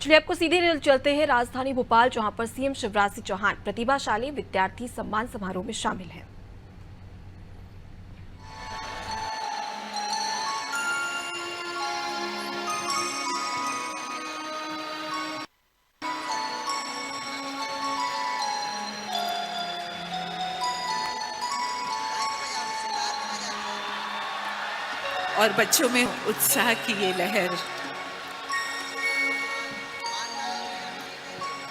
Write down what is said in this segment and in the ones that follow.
चलिए आपको सीधे चलते हैं राजधानी भोपाल, जहां पर सीएम शिवराज सिंह चौहान प्रतिभाशाली विद्यार्थी सम्मान समारोह में शामिल हैं। और बच्चों में उत्साह की ये लहर,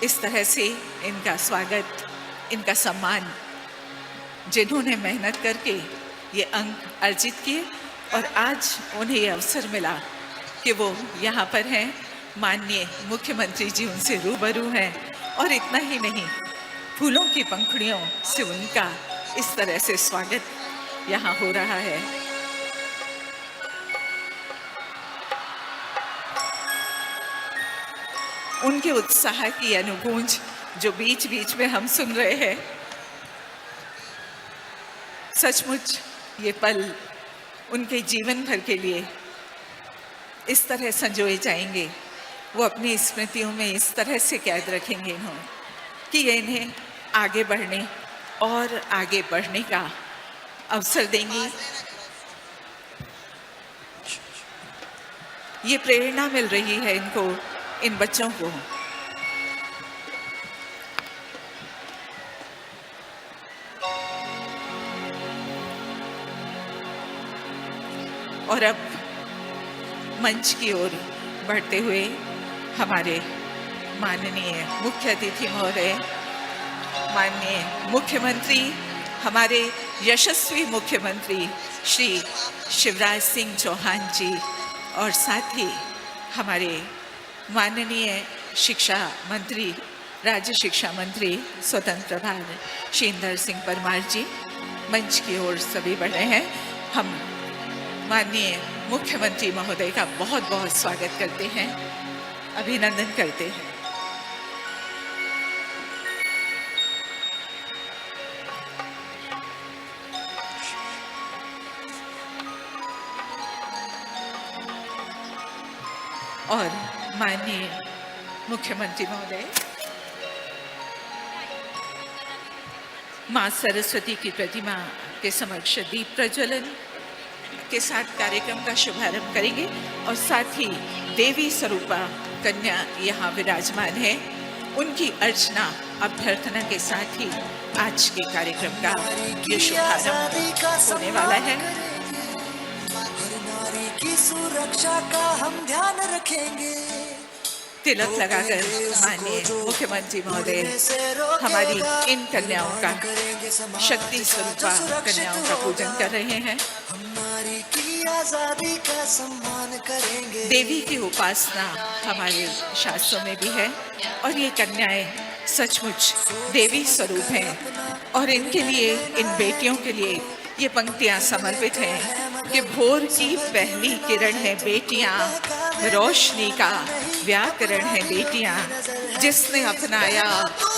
इस तरह से इनका स्वागत, इनका सम्मान, जिन्होंने मेहनत करके ये अंक अर्जित किए और आज उन्हें ये अवसर मिला कि वो यहाँ पर हैं, माननीय मुख्यमंत्री जी उनसे रूबरू हैं और इतना ही नहीं, फूलों की पंखुड़ियों से उनका इस तरह से स्वागत यहाँ हो रहा है। उनके उत्साह की अनुगूंज जो बीच बीच में हम सुन रहे हैं, सचमुच ये पल उनके जीवन भर के लिए इस तरह संजोए जाएंगे। वो अपनी स्मृतियों में इस तरह से कैद रखेंगे इन्होंने कि ये इन्हें आगे बढ़ने और आगे बढ़ने का अवसर देंगी। ये प्रेरणा मिल रही है इनको, इन बच्चों को। और अब मंच की ओर बढ़ते हुए हमारे माननीय मुख्य अतिथि महोदय, माननीय मुख्यमंत्री, हमारे यशस्वी मुख्यमंत्री श्री शिवराज सिंह चौहान जी, और साथ ही हमारे माननीय शिक्षा मंत्री, राज्य शिक्षा मंत्री स्वतंत्र प्रभार श्री इंदर सिंह परमार जी मंच की ओर सभी बढ़ रहे हैं। हम माननीय मुख्यमंत्री महोदय का बहुत बहुत स्वागत करते हैं, अभिनंदन करते हैं। और माननीय मुख्यमंत्री महोदय मां सरस्वती की प्रतिमा के समक्ष दीप प्रज्वलन के साथ कार्यक्रम का शुभारंभ करेंगे और साथ ही देवी स्वरूपा कन्या यहाँ विराजमान है, उनकी अर्चना अभ्यर्थना के साथ ही आज के कार्यक्रम का ये शुभारंभ होने वाला है। की सुरक्षा का हम ध्यान रखेंगे। तिलक लगाकर माननीय मुख्यमंत्री महोदय हमारी इन कन्याओं का, शक्ति स्वरूपा कन्याओं का पूजन कर रहे हैं। हमारी की आजादी का सम्मान करेंगे। देवी की उपासना हमारे शास्त्रों में भी है और ये कन्याएं सचमुच देवी स्वरूप हैं और इनके लिए, इन बेटियों के लिए ये पंक्तियां समर्पित हैं कि भोर की पहली किरण है बेटियां, रोशनी का व्याकरण है बेटियां, जिसने अपनाया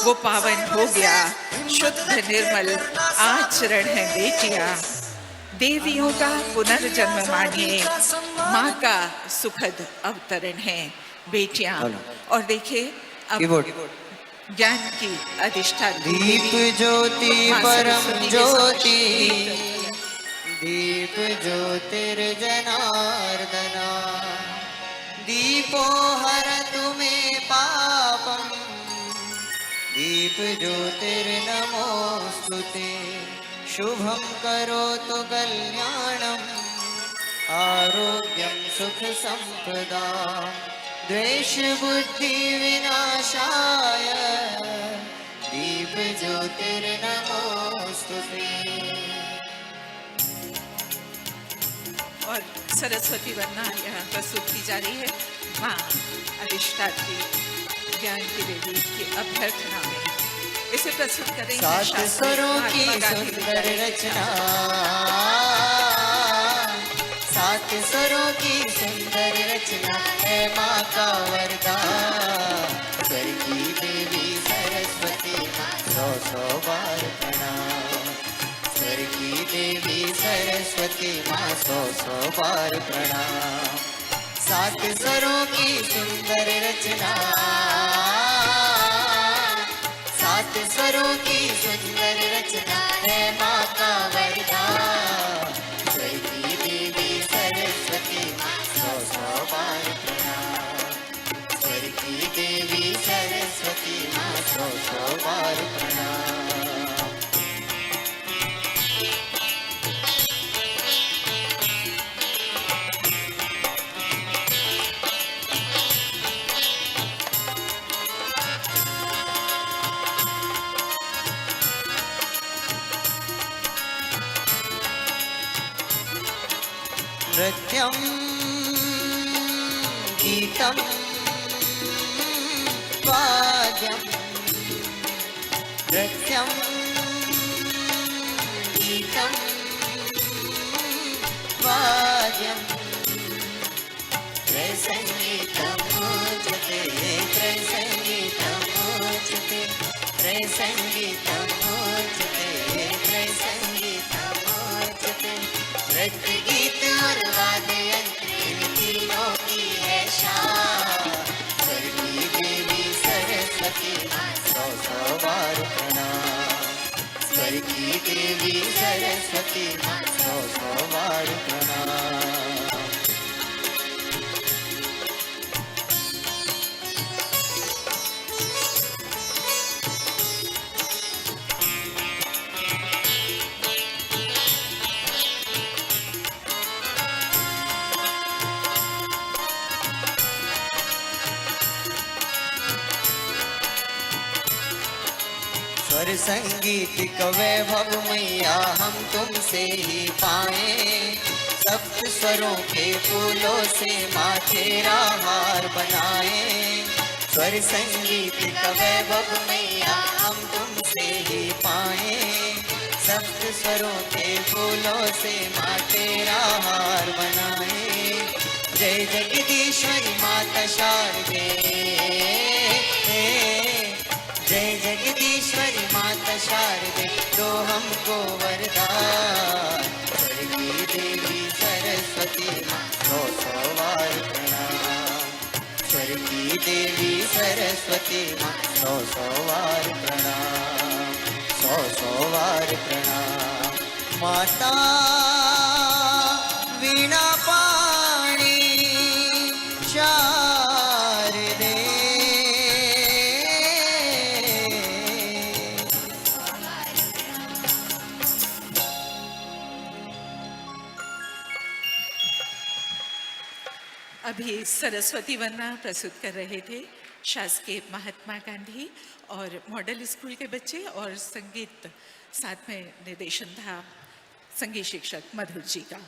वो पावन हो गया, शुद्ध निर्मल आचरण है बेटियां, देवियों का पुनर्जन्म मानिए, माँ का सुखद अवतरण है बेटियां। और देखिए अब ज्ञान की अधिष्ठात्री दीप ज्योति परम ज्योति, दीप ज्योतिर्जनार्दना, दीपो हरतु मे पापम, दीप ज्योतिर्नमोस्तुते, शुभं करोतु कल्याणं, आरोग्यं सुख संपदां, द्वेष बुद्धि विनाशाय, दीप ज्योतिर्नमोस्तुते। और सरस्वती वंदना यहाँ प्रस्तुत की जा रही है माँ अधिष्ठात्री ज्ञान की देवी की अभ्यर्थना में। इसे प्रस्तुत करेंगे सात स्वरों की सुंदर रचना, सात स्वरों की सुंदर रचना है माँ का वरदान। स्वर की देवी सरस्वती सौ सौ बार प्रणाम, स्वर की देवी सरस्वती माँ सौ सौ बार प्रणाम। सात स्वरों की सुंदर रचना, सौ सौ बार प्रणाम। नृत्यं गीतं वाद्यं नृत्यं गीतं वाद्यं त्रयसङ्गीतमोचते त्रयसङ्गीतमोचते त्रयसङ्गीतमोचते त्रयसङ्गीतमोचते नृत्य गीत और वाद्य यंत्र इन तीनों की है शान। स्वर्गीय देवी सरस्वती माँ सौ सौ बार प्रणाम। स्वर्गीय देवी सरस्वती माँ सौ सौ बार प्रणाम। स्वर संगीत का वैभव मैया हम तुमसे ही पाए। सप्त स्वरों के फूलों से माँ तेरा हार बनाए। स्वर संगीत का वैभव मैया हम तुमसे ही पाए। सप्त स्वरों के फूलों से माँ तेरा हार बनाए। जय जगदीश्वरी माता शारदे, जय जगदीश्वरी माता शारदे दो हमको वरदान। स्वर्गीय देवी सरस्वती माँ सौ सौ बार प्रणाम। स्वर्गीय देवी सरस्वती माँ सौ सौ बार प्रणाम। सौ सौ बार प्रणाम। माता वीणा पाणी शारदे, अभी सरस्वती वंदना प्रस्तुत कर रहे थे शासकीय महात्मा गांधी और मॉडल स्कूल के बच्चे, और संगीत साथ में निर्देशन था संगीत शिक्षक मधुर जी का।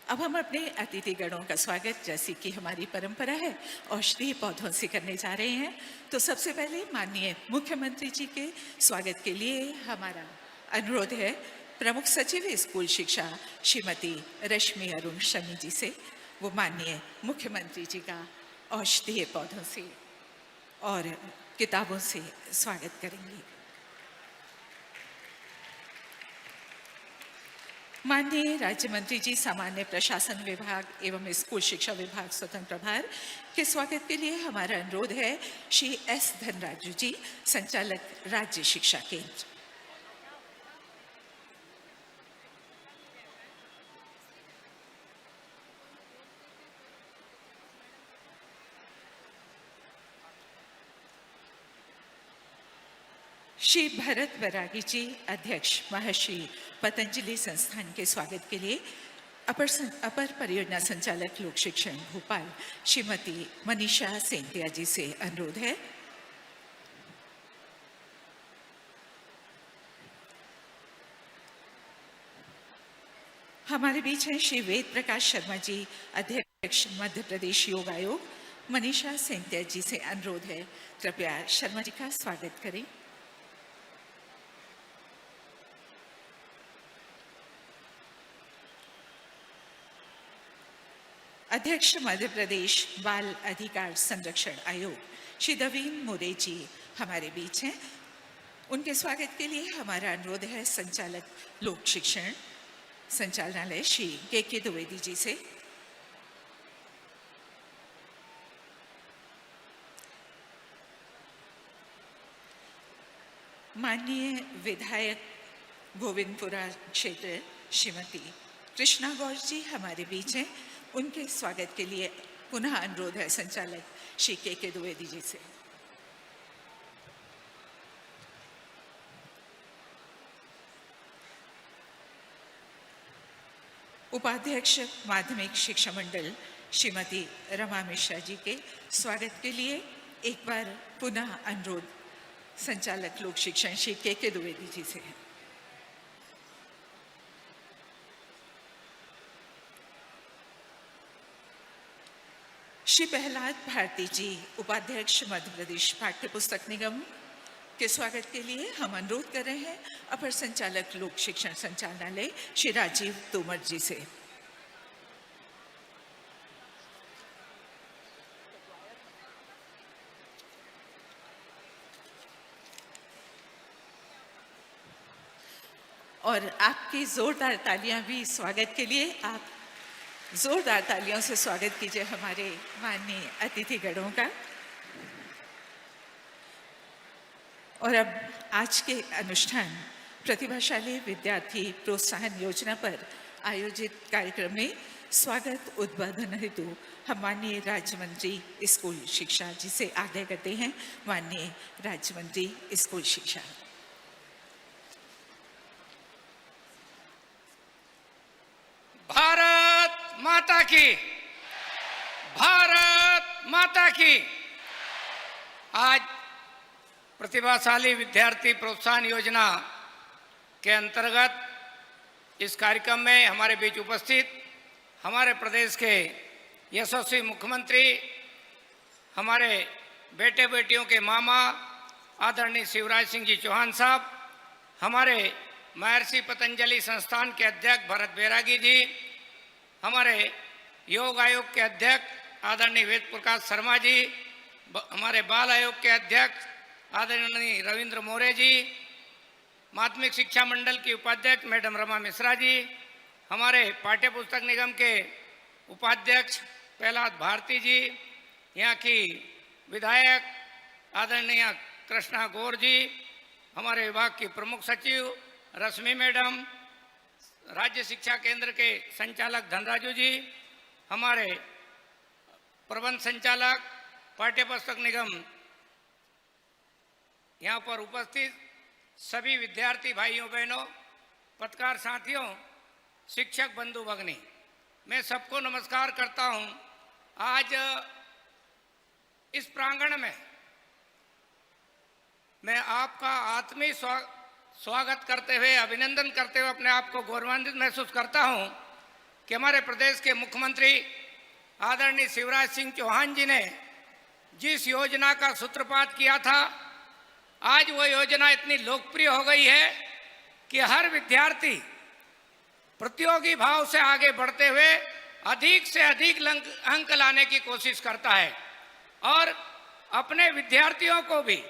अब हम अपने अतिथि गणों का स्वागत, जैसी कि हमारी परंपरा है, औषधीय पौधों से करने जा रहे हैं। तो सबसे पहले माननीय मुख्यमंत्री जी के स्वागत के लिए हमारा अनुरोध है प्रमुख सचिव स्कूल शिक्षा श्रीमती रश्मि अरुण शमी जी से। वो माननीय मुख्यमंत्री जी का औषधीय पौधों से और किताबों से स्वागत करेंगी। माननीय राज्य मंत्री जी सामान्य प्रशासन विभाग एवं स्कूल शिक्षा विभाग स्वतंत्र प्रभार के स्वागत के लिए हमारा अनुरोध है श्री एस धनराजू जी, संचालक राज्य शिक्षा केंद्र। श्री भरत वैरागी जी, अध्यक्ष महर्षि पतंजलि संस्थान के स्वागत के लिए अपर परियोजना संचालक लोक शिक्षण भोपाल श्रीमती मनीषा सेंतिया जी से अनुरोध है। हमारे बीच हैं श्री वेद प्रकाश शर्मा जी, अध्यक्ष मध्य प्रदेश योग आयोग। मनीषा सेंतिया जी से अनुरोध है कृपया शर्मा जी का स्वागत करें। अध्यक्ष मध्य प्रदेश बाल अधिकार संरक्षण आयोग श्री दवीन मोरे जी हमारे बीच हैं। उनके स्वागत के लिए हमारा अनुरोध है संचालक लोक शिक्षण संचालनालय श्री के द्विवेदी जी से। माननीय विधायक गोविंदपुरा क्षेत्र श्रीमती कृष्णा गौर जी हमारे बीच हैं। उनके स्वागत के लिए पुनः अनुरोध है संचालक श्री के द्विवेदी जी से। उपाध्यक्ष माध्यमिक शिक्षा मंडल श्रीमती रमा मिश्रा जी के स्वागत के लिए एक बार पुनः अनुरोध संचालक लोक शिक्षण श्री के द्विवेदी जी से है। श्री प्रहलाद भारती जी उपाध्यक्ष मध्य प्रदेश पाठ्य पुस्तक निगम के स्वागत के लिए हम अनुरोध कर रहे हैं अपर संचालक लोक शिक्षण संचालनालय श्री राजीव तोमर जी से। और आपकी जोरदार तालियां भी स्वागत के लिए, आप जोरदार तालियों से स्वागत कीजिए हमारे माननीय अतिथिगणों का। और अब आज के अनुष्ठान प्रतिभाशाली विद्यार्थी प्रोत्साहन योजना पर आयोजित कार्यक्रम में स्वागत उद्बोधन हेतु हम माननीय राज्य मंत्री स्कूल शिक्षा जी से आग्रह करते हैं। माननीय राज्य मंत्री स्कूल शिक्षा। भारत माता की, भारत माता की। आज प्रतिभाशाली विद्यार्थी प्रोत्साहन योजना के अंतर्गत इस कार्यक्रम में हमारे बीच उपस्थित हमारे प्रदेश के यशस्वी मुख्यमंत्री, हमारे बेटे बेटियों के मामा आदरणीय शिवराज सिंह जी चौहान साहब, हमारे महर्षि पतंजलि संस्थान के अध्यक्ष भरत बैरागी जी, हमारे योग आयोग के अध्यक्ष आदरणीय वेद प्रकाश शर्मा जी, हमारे बाल आयोग के अध्यक्ष आदरणीय रविंद्र मोरे जी, माध्यमिक शिक्षा मंडल की उपाध्यक्ष मैडम रमा मिश्रा जी, हमारे पाठ्य पुस्तक निगम के उपाध्यक्ष प्रहलाद भारती जी, यहाँ की विधायक आदरणीय कृष्णा गौर जी, हमारे विभाग की प्रमुख सचिव रश्मि मैडम, राज्य शिक्षा केंद्र के संचालक धनराजू जी, हमारे प्रबंध संचालक पाठ्य पुस्तक निगम, यहाँ पर उपस्थित सभी विद्यार्थी भाइयों बहनों, पत्रकार साथियों, शिक्षक बंधु भगिनी, मैं सबको नमस्कार करता हूँ। आज इस प्रांगण में मैं आपका आत्मीय स्वागत करते हुए, अभिनंदन करते हुए अपने आप को गौरवान्वित महसूस करता हूं कि हमारे प्रदेश के मुख्यमंत्री आदरणीय शिवराज सिंह चौहान जी ने जिस योजना का सूत्रपात किया था, आज वो योजना इतनी लोकप्रिय हो गई है कि हर विद्यार्थी प्रतियोगी भाव से आगे बढ़ते हुए अधिक से अधिक अंक लाने की कोशिश करता है और अपने विद्यार्थियों को भी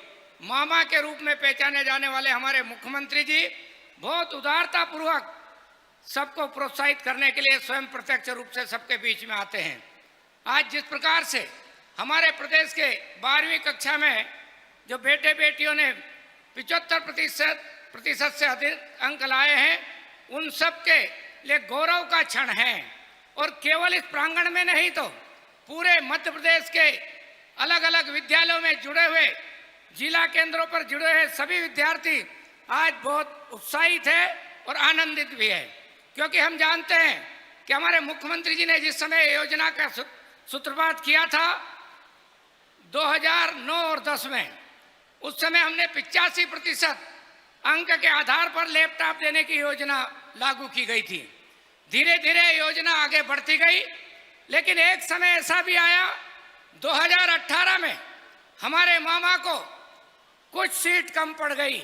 मामा के रूप में पहचाने जाने वाले हमारे मुख्यमंत्री जी बहुत उदारतापूर्वक सबको प्रोत्साहित करने के लिए स्वयं प्रत्यक्ष रूप से सबके बीच में आते हैं। आज जिस प्रकार से हमारे प्रदेश के 12वीं कक्षा में जो बेटे बेटियों ने 75% से अधिक अंक लाए हैं, उन सब के लिए गौरव का क्षण है। और केवल इस प्रांगण में नहीं तो पूरे मध्य प्रदेश के अलग अलग विद्यालयों में जुड़े हुए, जिला केंद्रों पर जुड़े हुए सभी विद्यार्थी आज बहुत उत्साहित है और आनंदित भी है, क्योंकि हम जानते हैं कि हमारे मुख्यमंत्री जी ने जिस समय योजना का सूत्रपात किया था 2009 और 10 में, उस समय हमने 85% अंक के आधार पर लैपटॉप देने की योजना लागू की गई थी। धीरे धीरे योजना आगे बढ़ती गई, लेकिन एक समय ऐसा भी आया 2018 में हमारे मामा को कुछ सीट कम पड़ गई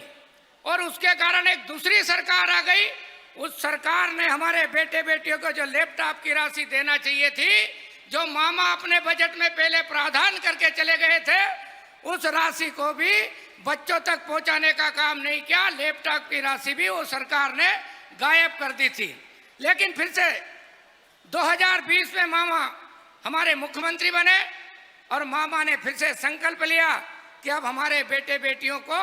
और उसके कारण एक दूसरी सरकार आ गई। उस सरकार ने हमारे बेटे बेटियों को जो लैपटॉप की राशि देना चाहिए थी, जो मामा अपने बजट में पहले प्रावधान करके चले गए थे, उस राशि को भी बच्चों तक पहुंचाने का काम नहीं किया। लैपटॉप की राशि भी वो सरकार ने गायब कर दी थी। लेकिन फिर से 2020 में मामा हमारे मुख्यमंत्री बने और मामा ने फिर से संकल्प लिया कि अब हमारे बेटे बेटियों को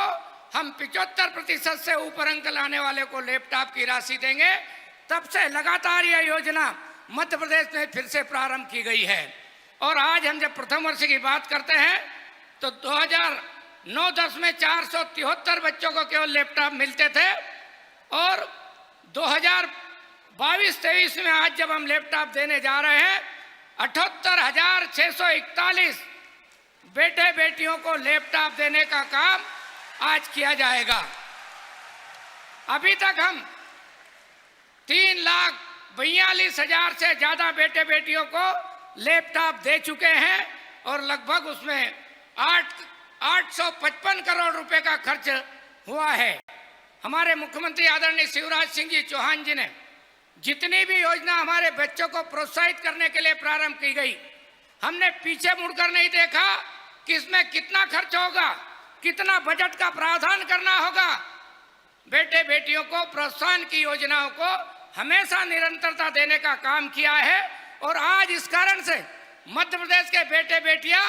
हम 75% से ऊपर अंक लाने वाले को लैपटॉप की राशि देंगे। तब से लगातार यह योजना मध्य प्रदेश में फिर से प्रारंभ की गई है। और आज हम जब प्रथम वर्ष की बात करते हैं तो 2009-10 में 473 बच्चों को केवल लैपटॉप मिलते थे और 22-23 में आज जब हम लैपटॉप देने जा रहे हैं, 78,641 बेटे बेटियों को लैपटॉप देने का काम आज किया जाएगा। अभी तक हम 3,42,000 से ज्यादा बेटे बेटियों को लैपटॉप दे चुके हैं और लगभग उसमें 855 करोड़ रुपए का खर्च हुआ है। हमारे मुख्यमंत्री आदरणीय शिवराज सिंह जी चौहान जी ने जितनी भी योजना हमारे बच्चों को प्रोत्साहित करने के लिए प्रारंभ की गई, हमने पीछे मुड़कर नहीं देखा कि इसमें कितना खर्च होगा, कितना बजट का प्रावधान करना होगा। बेटे बेटियों को प्रोत्साहन की योजनाओं को हमेशा निरंतरता देने का काम किया है और आज इस कारण से मध्य प्रदेश के बेटे बेटियां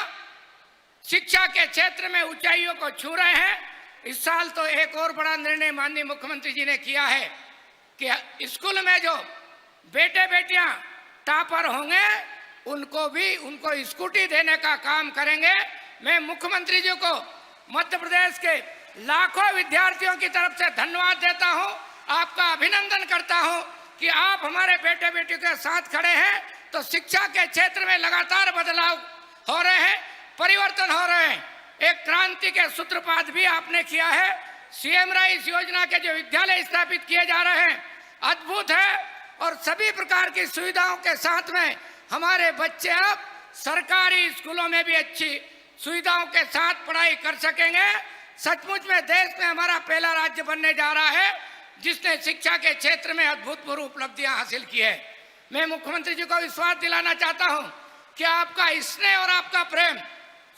शिक्षा के क्षेत्र में ऊंचाइयों को छू रहे हैं। इस साल तो एक और बड़ा निर्णय माननीय मुख्यमंत्री जी ने किया है कि स्कूल में जो बेटे बेटियां टॉपर होंगे उनको स्कूटी देने का काम करेंगे। मैं मुख्यमंत्री जी को मध्य प्रदेश के लाखों विद्यार्थियों की तरफ से धन्यवाद देता हूं, आपका अभिनंदन करता हूं कि आप हमारे बेटे बेटियों के साथ खड़े हैं। तो शिक्षा के क्षेत्र में लगातार बदलाव हो रहे हैं, परिवर्तन हो रहे हैं। एक क्रांति के सूत्रपात भी आपने किया है। सीएम राइस योजना के जो विद्यालय स्थापित किए जा रहे हैं अद्भुत है और सभी प्रकार की सुविधाओं के साथ में हमारे बच्चे अब सरकारी स्कूलों में भी अच्छी सुविधाओं के साथ पढ़ाई कर सकेंगे। सचमुच में देश में हमारा पहला राज्य बनने जा रहा है जिसने शिक्षा के क्षेत्र में अभूतपूर्व उपलब्धियां हासिल की है। मैं मुख्यमंत्री जी को विश्वास दिलाना चाहता हूं कि आपका स्नेह और आपका प्रेम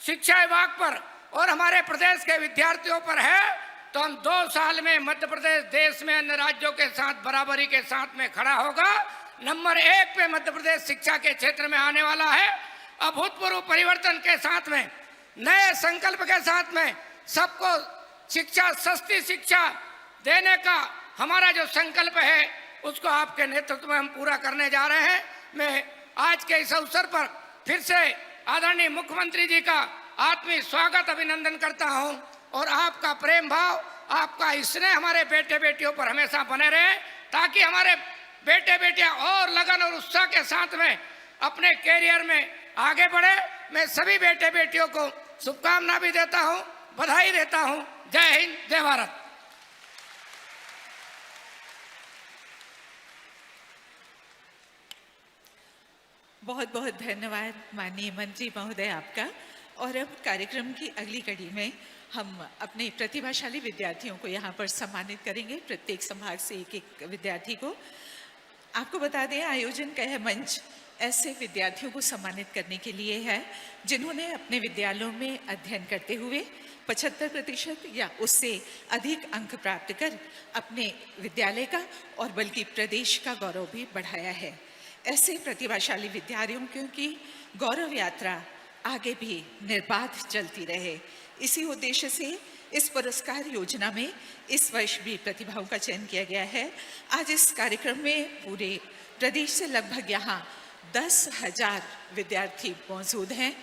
शिक्षा विभाग पर और हमारे प्रदेश के विद्यार्थियों पर है तो हम 2 साल में मध्य प्रदेश देश में अन्य राज्यों के साथ बराबरी के साथ में खड़ा होगा। नंबर 1 पे मध्य प्रदेश शिक्षा के क्षेत्र में आने वाला है। अभूतपूर्व परिवर्तन के साथ में, नए संकल्प के साथ में सबको शिक्षा, सस्ती शिक्षा देने का हमारा जो संकल्प है उसको आपके नेतृत्व में हम पूरा करने जा रहे हैं। मैं आज के इस अवसर पर फिर से आदरणीय मुख्यमंत्री जी का आत्मीय स्वागत, अभिनंदन करता हूं और आपका प्रेम भाव, आपका स्नेह हमारे बेटे बेटियों पर हमेशा बने रहे ताकि हमारे बेटे बेटियां और लगन और उत्साह के साथ में अपने कैरियर में आगे बढ़े। मैं सभी बेटे बेटियों को शुभकामना भी देता हूं, बधाई देता हूं। जय हिंद, जय भारत। बहुत बहुत धन्यवाद माननीय मंत्री महोदय आपका। और अब कार्यक्रम की अगली कड़ी में हम अपने प्रतिभाशाली विद्यार्थियों को यहाँ पर सम्मानित करेंगे, प्रत्येक संभाग से एक एक विद्यार्थी को। आपको बता दें, आयोजन का यह मंच ऐसे विद्यार्थियों को सम्मानित करने के लिए है जिन्होंने अपने विद्यालयों में अध्ययन करते हुए 75% या उससे अधिक अंक प्राप्त कर अपने विद्यालय का और बल्कि प्रदेश का गौरव भी बढ़ाया है। ऐसे प्रतिभाशाली विद्यार्थियों की गौरव यात्रा आगे भी निर्बाध चलती रहे, इसी उद्देश्य से इस पुरस्कार योजना में इस वर्ष भी प्रतिभाओं का चयन किया गया है। आज इस कार्यक्रम में पूरे प्रदेश से लगभग यहाँ 10,000 विद्यार्थी मौजूद हैं।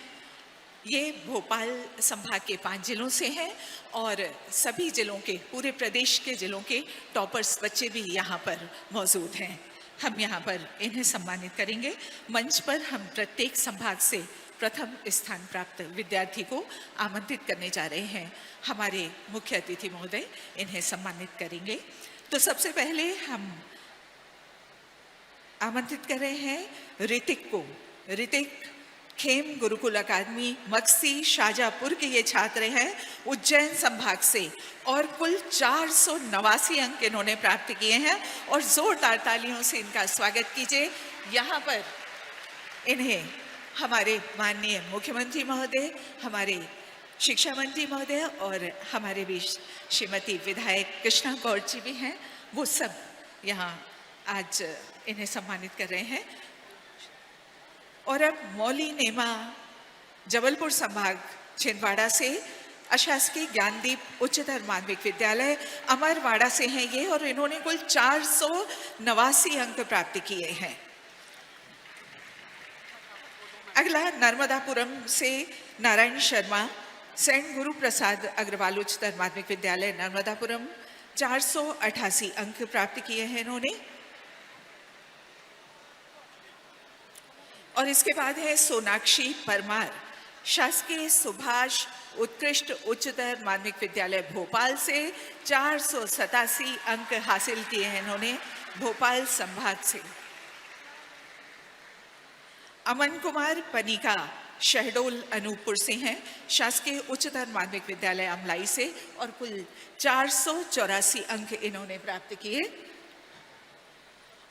ये भोपाल संभाग के 5 जिलों से हैं और सभी जिलों के, पूरे प्रदेश के जिलों के टॉपर्स बच्चे भी यहाँ पर मौजूद हैं। हम यहाँ पर इन्हें सम्मानित करेंगे। मंच पर हम प्रत्येक संभाग से प्रथम स्थान प्राप्त विद्यार्थी को आमंत्रित करने जा रहे हैं। हमारे मुख्य अतिथि महोदय इन्हें सम्मानित करेंगे। तो सबसे पहले हम आमंत्रित कर रहे हैं ऋतिक को। ऋतिक खेम गुरुकुल अकादमी मक्सी शाजापुर के ये छात्र हैं, उज्जैन संभाग से, और कुल 489 अंक इन्होंने प्राप्त किए हैं और जोरदार तालियों से इनका स्वागत कीजिए। यहाँ पर इन्हें हमारे माननीय मुख्यमंत्री महोदय, हमारे शिक्षा मंत्री महोदय और हमारे बीच श्रीमती विधायक कृष्णा गौड़ जी भी हैं, वो सब यहाँ आज इन्हें सम्मानित कर रहे हैं। और अब मौली नेमा जबलपुर संभाग छिंदवाड़ा से, अशासकीय ज्ञानदीप उच्चतर माध्यमिक विद्यालय अमरवाड़ा से हैं ये, और इन्होंने कुल 489 अंक प्राप्त किए हैं। अगला नर्मदापुरम से नारायण शर्मा, सेंट गुरु प्रसाद अग्रवाल उच्चतर माध्यमिक विद्यालय नर्मदापुरम, 488 अंक प्राप्त किए हैं इन्होंने। और इसके बाद है सोनाक्षी परमार, शासकीय सुभाष उत्कृष्ट उच्चतर माध्यमिक विद्यालय भोपाल से 487 अंक हासिल किए हैं इन्होंने भोपाल संभाग से। अमन कुमार पनिका शहडोल अनूपपुर से हैं, शासकीय उच्चतर माध्यमिक विद्यालय अमलाई से, और कुल 484 अंक इन्होंने प्राप्त किए।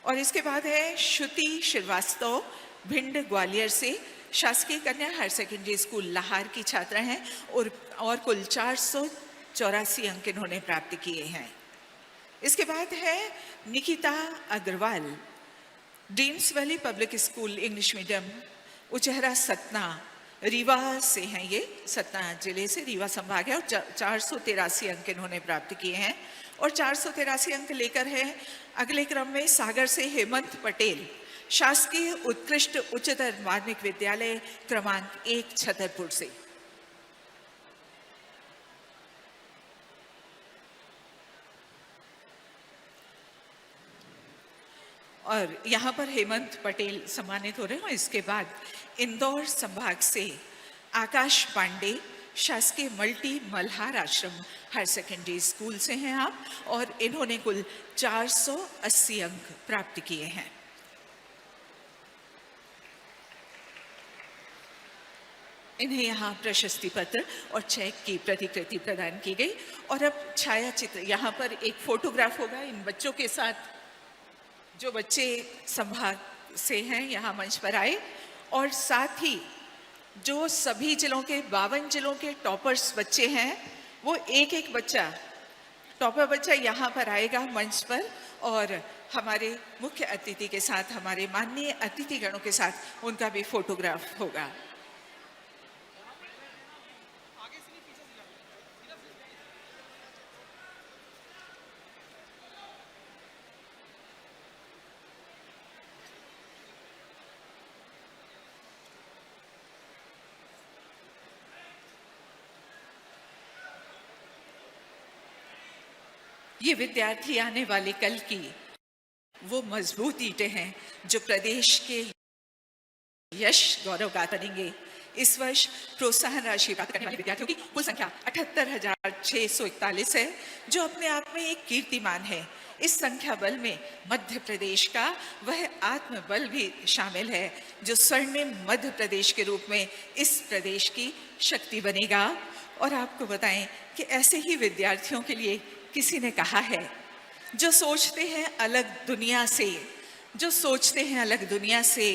और इसके बाद है श्रुति श्रीवास्तव भिंड ग्वालियर से, शासकीय कन्या हायर सेकेंडरी स्कूल लाहार की छात्रा हैं और कुल 484 अंक इन्होंने प्राप्त किए हैं। इसके बाद है Nikita Agarwal, Dreams Valley Public School English medium Uchehara Satna Rewa से हैं, ये सतना जिले से रीवा संभाग है, और 483 अंक इन्होंने प्राप्त किए हैं। और 483 अंक लेकर है अगले क्रम में सागर से हेमंत पटेल, शासकीय उत्कृष्ट उच्चतर माध्यमिक विद्यालय क्रमांक 1 छतरपुर से। और यहाँ पर हेमंत पटेल सम्मानित हो रहे हैं। इसके बाद इंदौर संभाग से आकाश पांडे, शासकीय मल्टी मल्हार आश्रम हायर सेकेंडरी स्कूल से हैं आप, और इन्होंने कुल 480 अंक प्राप्त किए हैं। इन्हें यहाँ प्रशस्ति पत्र और चेक की प्रतिकृति प्रदान की गई। और अब छाया चित्र, यहाँ पर एक फोटोग्राफ होगा इन बच्चों के साथ, जो बच्चे संभाग से हैं यहाँ मंच पर आए, और साथ ही जो सभी जिलों के 52 जिलों के टॉपर्स बच्चे हैं, वो एक एक बच्चा टॉपर बच्चा यहाँ पर आएगा मंच पर, और हमारे मुख्य अतिथि के साथ, हमारे माननीय अतिथिगणों के साथ उनका भी फोटोग्राफ होगा। ये विद्यार्थी आने वाले कल की वो मजबूत ईंटें हैं जो प्रदेश के यश गौरव गाथा बनेंगे। इस वर्ष प्रोत्साहन राशि प्राप्त करने वाले विद्यार्थियों की कुल संख्या 78,641 है, जो अपने आप में एक कीर्तिमान है। इस संख्या बल में मध्य प्रदेश का वह आत्मबल भी शामिल है जो स्वर्णिम मध्य प्रदेश के रूप में इस प्रदेश की शक्ति बनेगा। और आपको बताएं कि ऐसे ही विद्यार्थियों के लिए किसी ने कहा है, जो सोचते हैं अलग दुनिया से, जो सोचते हैं अलग दुनिया से,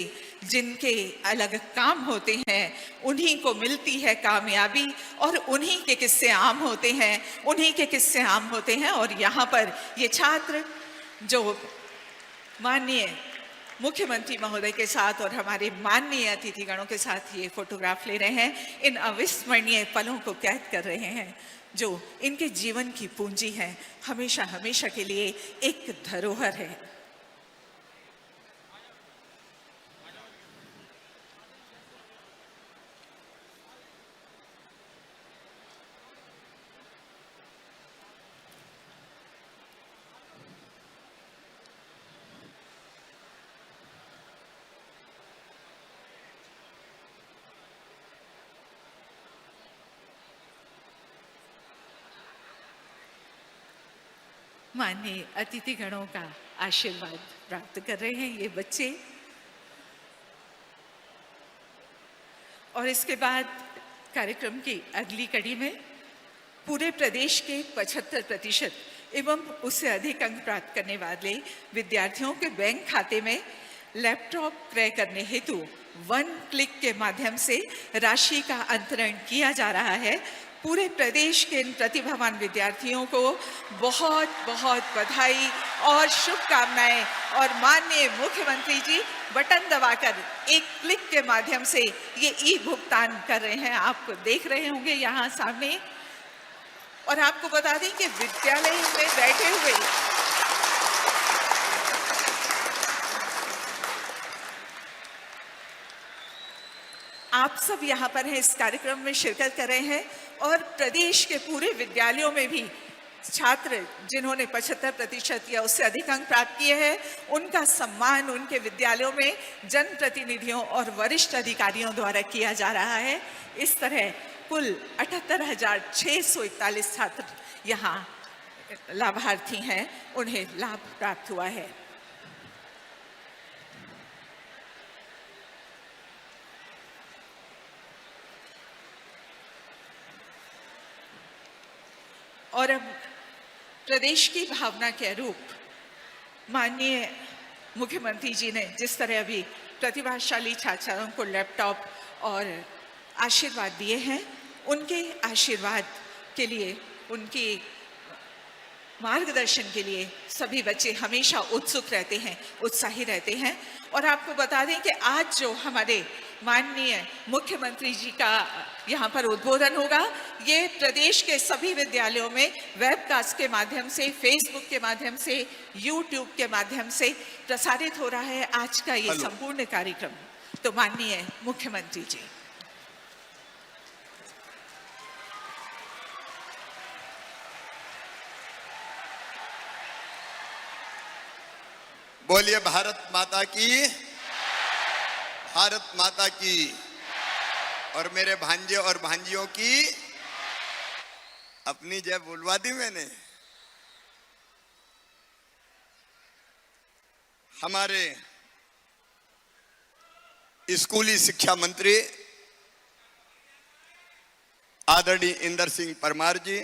जिनके अलग काम होते हैं, उन्हीं को मिलती है कामयाबी, और उन्हीं के किस्से आम होते हैं, उन्हीं के किस्से आम होते हैं। और यहाँ पर ये छात्र जो माननीय मुख्यमंत्री महोदय के साथ और हमारे माननीय अतिथिगणों के साथ ये फोटोग्राफ ले रहे हैं, इन अविस्मरणीय पलों को कैद कर रहे हैं जो इनके जीवन की पूंजी है, हमेशा हमेशा के लिए एक धरोहर है। माननीय अतिथिगणों का आशीर्वाद प्राप्त कर रहे हैं ये बच्चे। और इसके बाद कार्यक्रम की अगली कड़ी में पूरे प्रदेश के 75% एवं उससे अधिक अंक प्राप्त करने वाले विद्यार्थियों के बैंक खाते में लैपटॉप क्रय करने हेतु 1 क्लिक के माध्यम से राशि का अंतरण किया जा रहा है। पूरे प्रदेश के इन प्रतिभावान विद्यार्थियों को बहुत बहुत बधाई और शुभकामनाएं। और माननीय मुख्यमंत्री जी बटन दबाकर 1 क्लिक के माध्यम से ये ई भुगतान कर रहे हैं, आप देख रहे होंगे यहाँ सामने। और आपको बता दें कि विद्यालय में बैठे हुए आप सब यहाँ पर हैं, इस कार्यक्रम में शिरकत कर रहे हैं। और प्रदेश के पूरे विद्यालयों में भी छात्र जिन्होंने 75% या उससे अधिक अंक प्राप्त किए हैं, उनका सम्मान उनके विद्यालयों में जनप्रतिनिधियों और वरिष्ठ अधिकारियों द्वारा किया जा रहा है। इस तरह कुल 78,641 छात्र यहाँ लाभार्थी हैं, उन्हें लाभ प्राप्त हुआ है। और अब प्रदेश की भावना के अनुरूप माननीय मुख्यमंत्री जी ने जिस तरह अभी प्रतिभाशाली छात्राओं को लैपटॉप और आशीर्वाद दिए हैं, उनके आशीर्वाद के लिए, उनकी मार्गदर्शन के लिए सभी बच्चे हमेशा उत्सुक रहते हैं, उत्साही रहते हैं। और आपको बता दें कि आज जो हमारे माननीय मुख्यमंत्री जी का यहाँ पर उद्बोधन होगा, ये प्रदेश के सभी विद्यालयों में वेबकास्ट के माध्यम से, फेसबुक के माध्यम से, यूट्यूब के माध्यम से प्रसारित हो रहा है आज का ये संपूर्ण कार्यक्रम। तो माननीय मुख्यमंत्री जी। बोलिए भारत माता की, भारत माता की। और मेरे भांजे और भांजियों की अपनी जय बोलवा दी मैंने। हमारे स्कूली शिक्षा मंत्री आदरणीय इंदर सिंह परमार जी,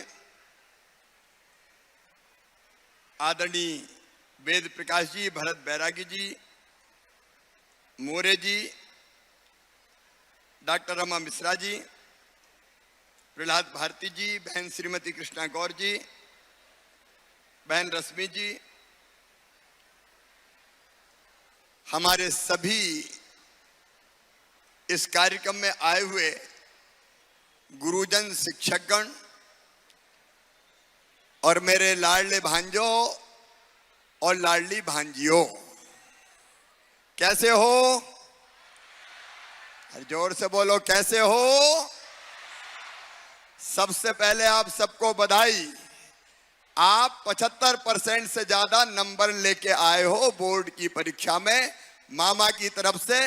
आदरणीय वेद प्रकाश जी, भरत बैरागी जी, मोरे जी, डॉक्टर रमा मिश्रा जी, प्रहलाद भारती जी, बहन श्रीमती कृष्णा गौर जी, बहन रश्मि जी, हमारे सभी इस कार्यक्रम में आए हुए गुरुजन, शिक्षकगण और मेरे लाडले भांजों और लाडली भांजियों, कैसे हो? जोर से बोलो, कैसे हो? सबसे पहले आप सबको बधाई। आप 75% से ज्यादा नंबर लेके आए हो बोर्ड की परीक्षा में। मामा की तरफ से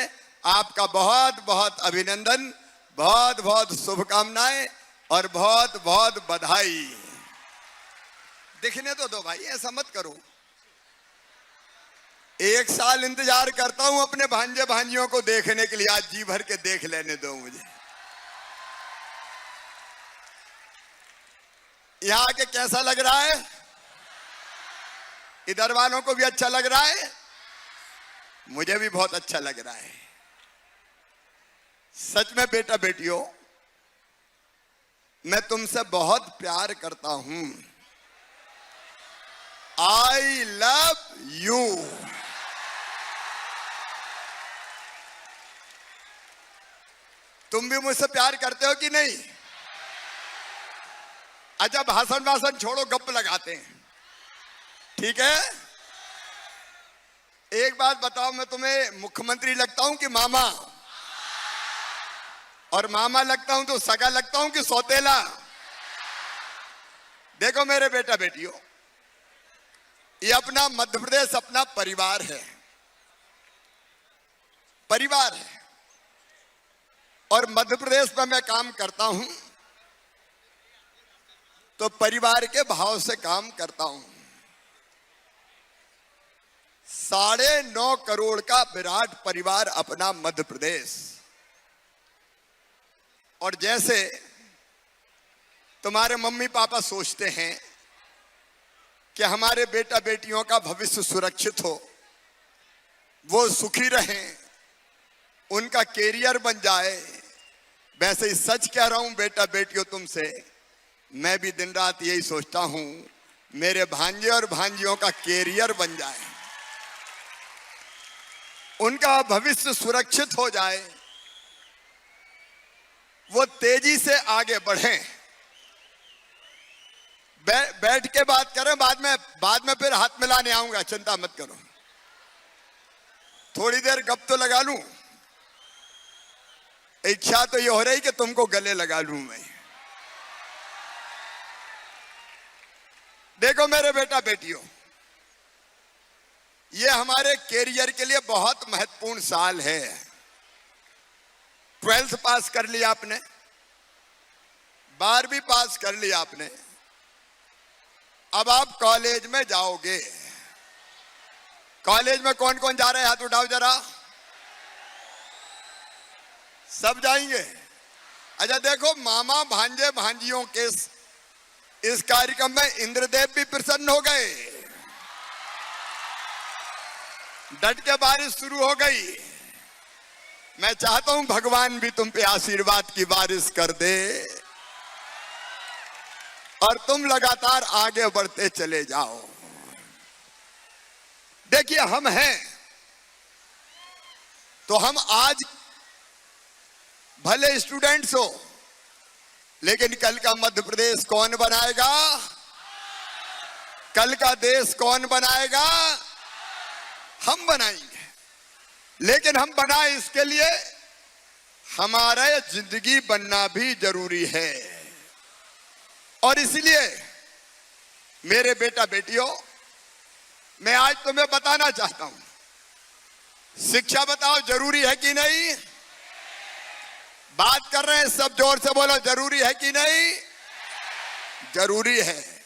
आपका बहुत बहुत अभिनंदन, बहुत बहुत शुभकामनाएं और बहुत बहुत बधाई। दिखने तो दो भाई, ऐसा मत करो। एक साल इंतजार करता हूं अपने भांजे भांजियों को देखने के लिए, आज जी भर के देख लेने दो मुझे। यहां आके कैसा लग रहा है? इधर वालों को भी अच्छा लग रहा है, मुझे भी बहुत अच्छा लग रहा है। सच में बेटा बेटियों, मैं तुमसे बहुत प्यार करता हूं। I love you. तुम भी मुझसे प्यार करते हो कि नहीं? अच्छा, भाषण छोड़ो, गप लगाते हैं, ठीक है? एक बात बताओ, मैं तुम्हें मुख्यमंत्री लगता हूं कि मामा? और मामा लगता हूं तो सगा लगता हूं कि सौतेला? देखो मेरे बेटा बेटियों, ये अपना मध्य प्रदेश अपना परिवार है, परिवार है। और मध्य प्रदेश में मैं काम करता हूं तो परिवार के भाव से काम करता हूं। 9.5 करोड़ का विराट परिवार अपना मध्य प्रदेश। और जैसे तुम्हारे मम्मी पापा सोचते हैं कि हमारे बेटा बेटियों का भविष्य सुरक्षित हो, वो सुखी रहें, उनका कैरियर बन जाए, वैसे ही सच कह रहा हूं बेटा बेटियों तुमसे, मैं भी दिन रात यही सोचता हूं मेरे भांजे और भांजियों का कैरियर बन जाए, उनका भविष्य सुरक्षित हो जाए, वो तेजी से आगे बढ़ें। बैठ के बात करें, बाद में फिर हाथ मिलाने आऊंगा, चिंता मत करो। थोड़ी देर गप तो लगा लूं। इच्छा तो ये हो रही कि तुमको गले लगा लूं मैं। देखो मेरे बेटा बेटियों, ये हमारे कैरियर के लिए बहुत महत्वपूर्ण साल है। 12th पास कर लिया आपने, 12वीं पास कर लिया आपने, अब आप कॉलेज में जाओगे। कॉलेज में कौन कौन जा रहे हैं, हाथ उठाओ जरा। सब जाएंगे? अच्छा देखो, मामा भांजे भांजियों के इस कार्यक्रम में इंद्रदेव भी प्रसन्न हो गए। डट के बारिश शुरू हो गई। मैं चाहता हूं भगवान भी तुम पे आशीर्वाद की बारिश कर दे और तुम लगातार आगे बढ़ते चले जाओ। देखिए, हम हैं तो हम आज भले स्टूडेंट्स हो, लेकिन कल का मध्य प्रदेश कौन बनाएगा? कल का देश कौन बनाएगा? हम बनाएंगे। लेकिन हम बनाए इसके लिए हमारा जिंदगी बनना भी जरूरी है। और इसलिए मेरे बेटा बेटियों, मैं आज तुम्हें बताना चाहता हूं, शिक्षा बताओ जरूरी है कि नहीं? बात कर रहे हैं सब, जोर से बोलो, जरूरी है कि नहीं? जरूरी है।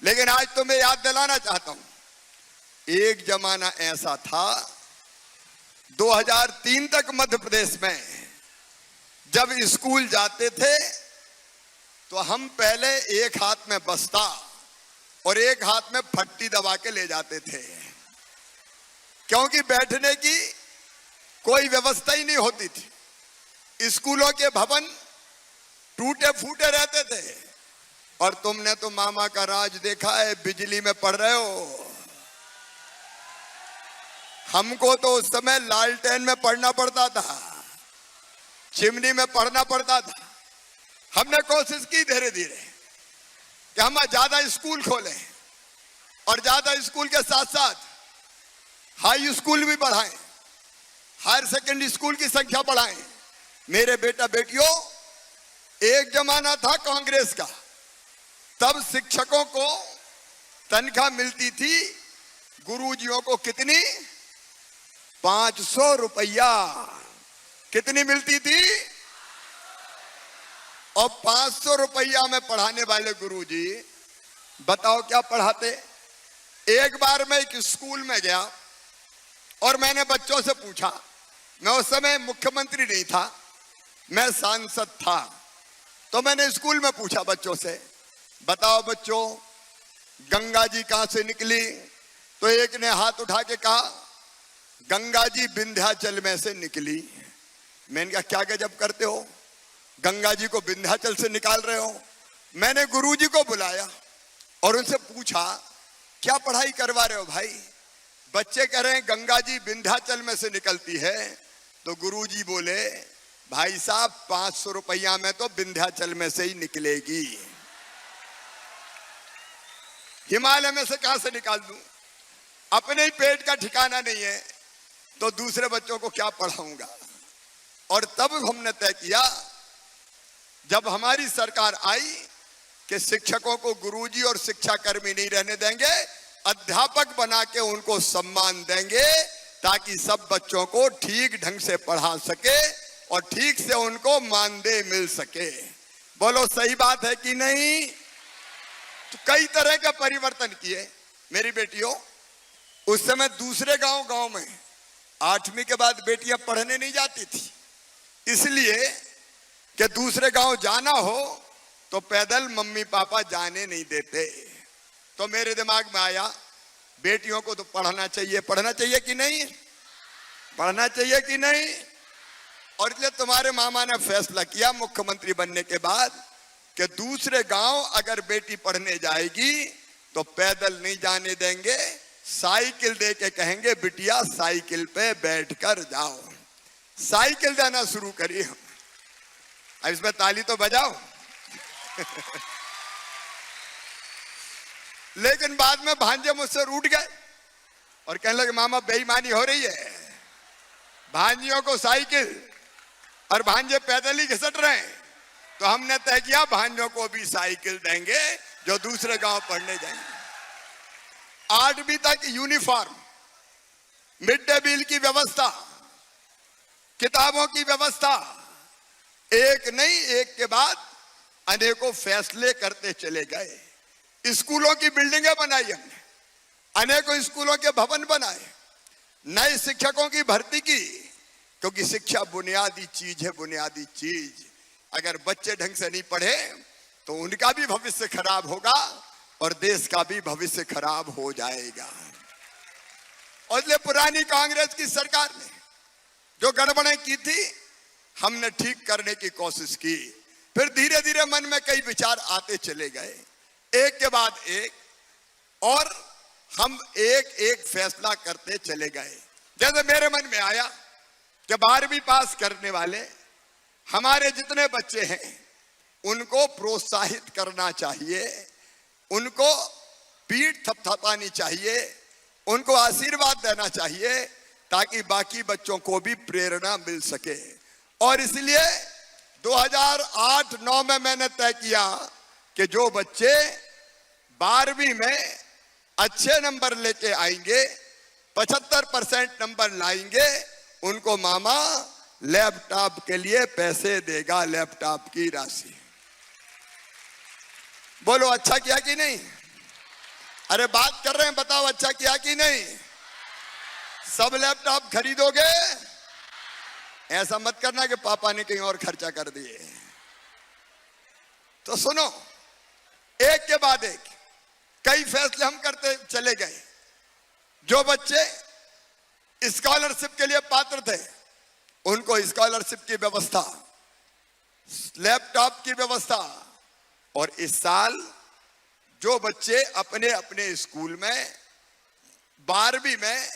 लेकिन आज तुम्हें याद दिलाना चाहता हूं, एक जमाना ऐसा था 2003 तक मध्य प्रदेश में जब स्कूल जाते थे तो हम पहले एक हाथ में बस्ता और एक हाथ में फट्टी दबा के ले जाते थे, क्योंकि बैठने की कोई व्यवस्था ही नहीं होती थी। स्कूलों के भवन टूटे फूटे रहते थे। और तुमने तो मामा का राज देखा है, बिजली में पढ़ रहे हो। हमको तो उस समय लालटेन में पढ़ना पड़ता था, चिमनी में पढ़ना पड़ता था। हमने कोशिश की धीरे धीरे कि हम ज्यादा स्कूल खोलें और ज्यादा स्कूल के साथ साथ हाई स्कूल भी बढ़ाएं, हायर सेकेंडरी स्कूल की संख्या बढ़ाएं। मेरे बेटा बेटियों, एक जमाना था कांग्रेस का, तब शिक्षकों को तनख्वाह मिलती थी गुरुजियों को कितनी? 500 रुपया। कितनी मिलती थी? और 500 रुपया में पढ़ाने वाले गुरुजी बताओ क्या पढ़ाते? एक बार मैं एक स्कूल में गया और मैंने बच्चों से पूछा, मैं उस समय मुख्यमंत्री नहीं था, मैं सांसद था, तो मैंने स्कूल में पूछा बच्चों से, बताओ बच्चों गंगा जी कहां से निकली? तो एक ने हाथ उठा के कहा गंगा जी विंध्याचल में से निकली। मैंने कहा क्या गजब करते हो, गंगा जी को विंध्याचल से निकाल रहे हो। मैंने गुरुजी को बुलाया और उनसे पूछा क्या पढ़ाई करवा रहे हो भाई? बच्चे कह रहे हैं गंगा जी विंध्याचल में से निकलती है। तो गुरुजी बोले भाई साहब 500 रुपया में तो विंध्याचल में से ही निकलेगी, हिमालय में से कहां से निकाल दूं? अपने ही पेट का ठिकाना नहीं है तो दूसरे बच्चों को क्या पढ़ाऊंगा। और तब हमने तय किया, जब हमारी सरकार आई, कि शिक्षकों को गुरुजी और शिक्षा कर्मी नहीं रहने देंगे, अध्यापक बना के उनको सम्मान देंगे ताकि सब बच्चों को ठीक ढंग से पढ़ा सके और ठीक से उनको मानदेय मिल सके। बोलो सही बात है कि नहीं? तो कई तरह के परिवर्तन किए मेरी बेटियों। उस समय दूसरे गांव में 8वीं के बाद बेटियां पढ़ने नहीं जाती थी, इसलिए कि दूसरे गांव जाना हो तो पैदल मम्मी पापा जाने नहीं देते। तो मेरे दिमाग में आया बेटियों को तो पढ़ना चाहिए, पढ़ना चाहिए कि नहीं? पढ़ना चाहिए कि नहीं? और इसलिए तुम्हारे मामा ने फैसला किया मुख्यमंत्री बनने के बाद कि दूसरे गांव अगर बेटी पढ़ने जाएगी तो पैदल नहीं जाने देंगे, साइकिल दे के कहेंगे बिटिया साइकिल पे बैठकर जाओ। साइकिल देना शुरू करी हम। अब इसमें ताली तो बजाओ। लेकिन बाद में भांजे मुझसे रूठ गए और कहने लगे मामा बेईमानी हो रही है, भांजियों को साइकिल और भांजे पैदल ही घिसट रहे हैं। तो हमने तय किया भांजों को भी साइकिल देंगे जो दूसरे गांव पढ़ने जाएंगे। 8वीं तक यूनिफॉर्म, मिड डे मील की व्यवस्था, किताबों की व्यवस्था, एक नहीं एक के बाद अनेकों फैसले करते चले गए। स्कूलों की बिल्डिंगें बनाई हमने, अनेकों स्कूलों के भवन बनाए, नए शिक्षकों की भर्ती की, क्योंकि शिक्षा बुनियादी चीज है, बुनियादी चीज। अगर बच्चे ढंग से नहीं पढ़े तो उनका भी भविष्य खराब होगा और देश का भी भविष्य खराब हो जाएगा। और इसलिए पुरानी कांग्रेस की सरकार ने जो गड़बड़ें की थी, हमने ठीक करने की कोशिश की। फिर धीरे धीरे मन में कई विचार आते चले गए, एक के बाद एक, और हम एक एक फैसला करते चले गए। जैसे मेरे मन में आया कि 12वीं पास करने वाले हमारे जितने बच्चे हैं उनको प्रोत्साहित करना चाहिए, उनको पीठ थपथपानी चाहिए, उनको आशीर्वाद देना चाहिए, ताकि बाकी बच्चों को भी प्रेरणा मिल सके। और इसलिए 2008-9 में मैंने तय किया कि जो बच्चे 12वीं में अच्छे नंबर लेके आएंगे, 75% नंबर लाएंगे, उनको मामा लैपटॉप के लिए पैसे देगा, लैपटॉप की राशि। बोलो अच्छा किया कि नहीं? अरे बात कर रहे हैं, बताओ अच्छा किया कि नहीं? सब लैपटॉप खरीदोगे? ऐसा मत करना कि पापा ने कहीं और खर्चा कर दिए। तो सुनो, एक के बाद एक कई फैसले हम करते चले गए। जो बच्चे स्कॉलरशिप के लिए पात्र थे उनको स्कॉलरशिप की व्यवस्था, लैपटॉप की व्यवस्था, और इस साल जो बच्चे अपने अपने स्कूल में 12वीं में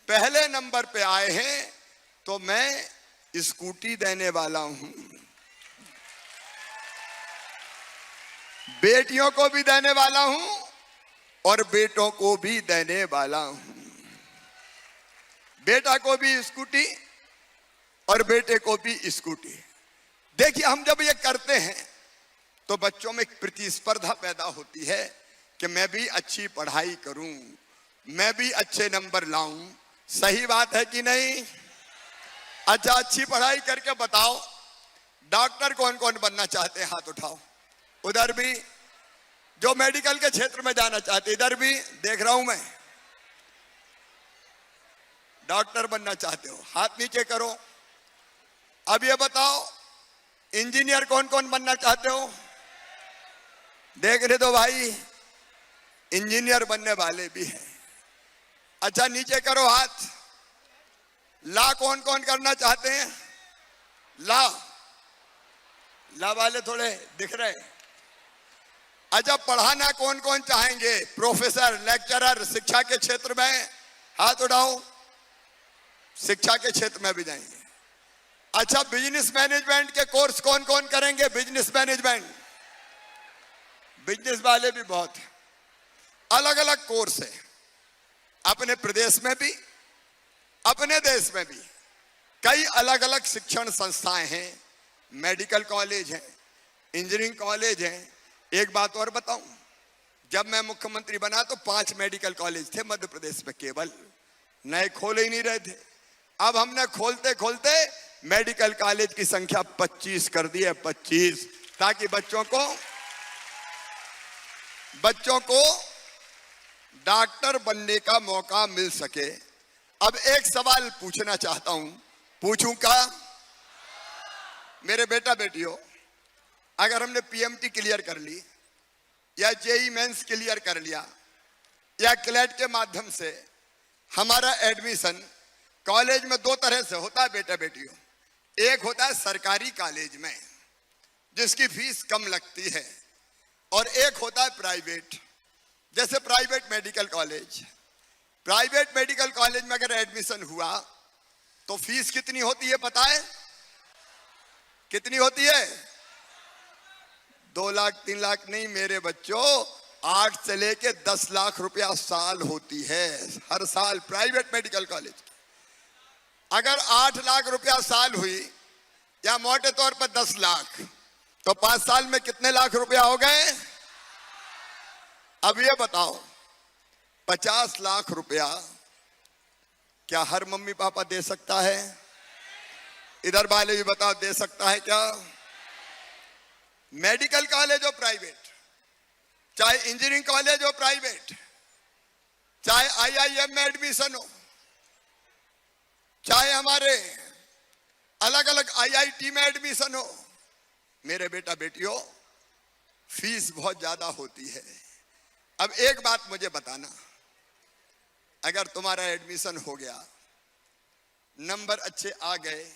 पहले नंबर पे आए हैं तो मैं स्कूटी देने वाला हूं। बेटियों को भी देने वाला हूं और बेटों को भी देने वाला हूं। बेटा को भी स्कूटी और बेटे को भी स्कूटी। देखिए, हम जब ये करते हैं तो बच्चों में एक प्रतिस्पर्धा पैदा होती है कि मैं भी अच्छी पढ़ाई करूं, मैं भी अच्छे नंबर लाऊं। सही बात है कि नहीं? अच्छा, अच्छी पढ़ाई करके बताओ, डॉक्टर कौन कौन बनना चाहते हैं? हाथ उठाओ। उधर भी जो मेडिकल के क्षेत्र में जाना चाहते, इधर भी देख रहा हूं मैं। डॉक्टर बनना चाहते हो, हाथ नीचे करो। अब ये बताओ, इंजीनियर कौन कौन बनना चाहते हो? देख रहे तो भाई, इंजीनियर बनने वाले भी हैं। अच्छा, नीचे करो हाथ। ला कौन कौन करना चाहते हैं? ला वाले थोड़े दिख रहे। अच्छा, पढ़ाना कौन कौन चाहेंगे? प्रोफेसर, लेक्चरर, शिक्षा के क्षेत्र में हाथ उठाओ। शिक्षा के क्षेत्र में भी जाएंगे। अच्छा, बिजनेस मैनेजमेंट के कोर्स कौन कौन करेंगे? बिजनेस मैनेजमेंट, बिजनेस वाले भी बहुत हैं। अलग अलग कोर्स है। अपने प्रदेश में भी, अपने देश में भी कई अलग अलग शिक्षण संस्थाएं हैं। मेडिकल कॉलेज हैं, इंजीनियरिंग कॉलेज हैं। एक बात और बताऊं, जब मैं मुख्यमंत्री बना तो 5 मेडिकल कॉलेज थे मध्य प्रदेश में, केवल नए खोले ही नहीं रहे थे। अब हमने खोलते खोलते मेडिकल कॉलेज की संख्या 25 कर दी है, 25, ताकि बच्चों को डॉक्टर बनने का मौका मिल सके। अब एक सवाल पूछना चाहता हूं, पूछूं क्या? मेरे बेटा बेटियों, अगर हमने पीएमटी क्लियर कर ली या जेई मेंस क्लियर कर लिया या क्लेट के माध्यम से हमारा एडमिशन कॉलेज में 2 तरह से होता है बेटा बेटियों। एक होता है सरकारी कॉलेज में जिसकी फीस कम लगती है, और एक होता है प्राइवेट, जैसे private medical college. Private medical college में अगर एडमिशन हुआ तो फीस कितनी होती है पता है? कितनी होती है? 2 लाख 3 लाख नहीं मेरे बच्चों, 8 से लेके 10 लाख रुपया साल होती है हर साल प्राइवेट मेडिकल कॉलेज। अगर 8 लाख रुपया साल हुई या मोटे तौर पर 10 लाख, तो 5 साल में कितने लाख रुपया हो गए? अब ये बताओ, 50 लाख रुपया क्या हर मम्मी पापा दे सकता है? इधर वाले भी बताओ, दे सकता है क्या? मेडिकल कॉलेज हो प्राइवेट, चाहे इंजीनियरिंग कॉलेज हो प्राइवेट, चाहे आईआईएम में एडमिशन हो, चाहे हमारे अलग अलग आईआईटी में एडमिशन हो, मेरे बेटा बेटियों फीस बहुत ज्यादा होती है। अब एक बात मुझे बताना, अगर तुम्हारा एडमिशन हो गया, नंबर अच्छे आ गए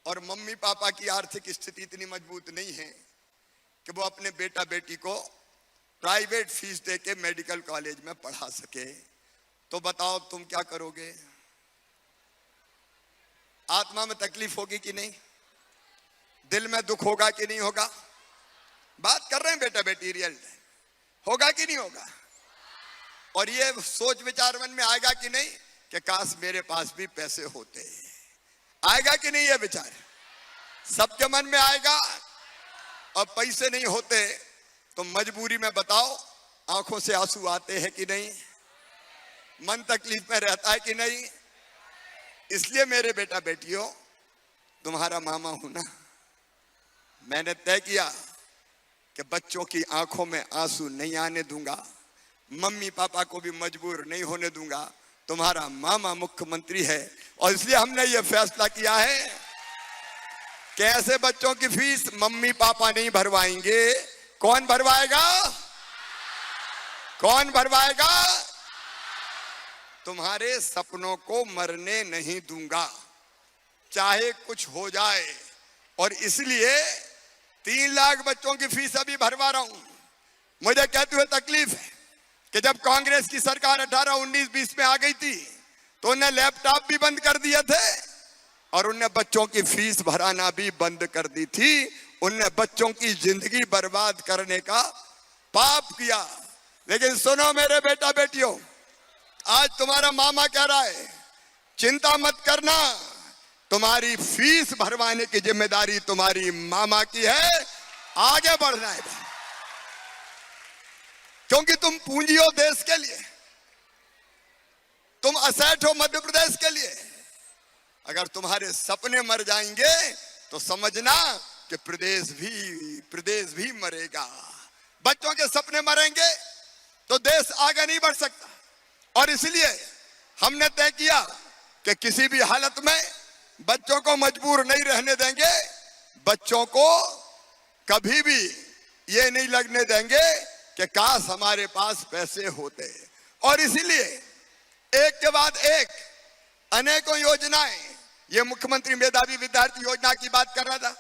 और मम्मी पापा की आर्थिक स्थिति इतनी मजबूत नहीं है कि वो अपने बेटा बेटी को प्राइवेट फीस देके मेडिकल कॉलेज में पढ़ा सके, तो बताओ तुम क्या करोगे? आत्मा में तकलीफ होगी कि नहीं? दिल में दुख होगा कि नहीं होगा? बात कर रहे हैं बेटा बेटी, रियल होगा कि नहीं होगा? और ये सोच विचार मन में आएगा कि नहीं कि काश मेरे पास भी पैसे होते? आएगा कि नहीं? ये विचार सबके मन में आएगा। और पैसे नहीं होते तो मजबूरी में बताओ आंखों से आंसू आते हैं कि नहीं? मन तकलीफ में रहता है कि नहीं? इसलिए मेरे बेटा बेटियों, तुम्हारा मामा हूं ना, मैंने तय किया कि बच्चों की आंखों में आंसू नहीं आने दूंगा, मम्मी पापा को भी मजबूर नहीं होने दूंगा। तुम्हारा मामा मुख्यमंत्री है और इसलिए हमने ये फैसला किया है कि ऐसे बच्चों की फीस मम्मी पापा नहीं भरवाएंगे। कौन भरवाएगा? कौन भरवाएगा? तुम्हारे सपनों को मरने नहीं दूंगा, चाहे कुछ हो जाए। और इसलिए 3 लाख बच्चों की फीस अभी भरवा रहा हूं। मुझे कहते हुए तकलीफ है कि जब कांग्रेस की सरकार 18, 19, 20 में आ गई थी तो उन्हें लैपटॉप भी बंद कर दिए थे और उन्हें बच्चों की फीस भराना भी बंद कर दी थी। उन्हें बच्चों की जिंदगी बर्बाद करने का पाप किया। लेकिन सुनो मेरे बेटा बेटियों, आज तुम्हारा मामा कह रहा है चिंता मत करना, तुम्हारी फीस भरवाने की जिम्मेदारी तुम्हारी मामा की है, आगे बढ़ना है। क्योंकि तुम पूंजी हो देश के लिए, तुम असेट हो मध्य प्रदेश के लिए। अगर तुम्हारे सपने मर जाएंगे तो समझना कि प्रदेश भी मरेगा। बच्चों के सपने मरेंगे तो देश आगे नहीं बढ़ सकता। और इसलिए हमने तय किया कि किसी भी हालत में बच्चों को मजबूर नहीं रहने देंगे। बच्चों को कभी भी ये नहीं लगने देंगे कि काश हमारे पास पैसे होते। और इसीलिए एक के बाद एक अनेकों योजनाएं, ये मुख्यमंत्री मेधावी विद्यार्थी योजना की बात कर रहा था,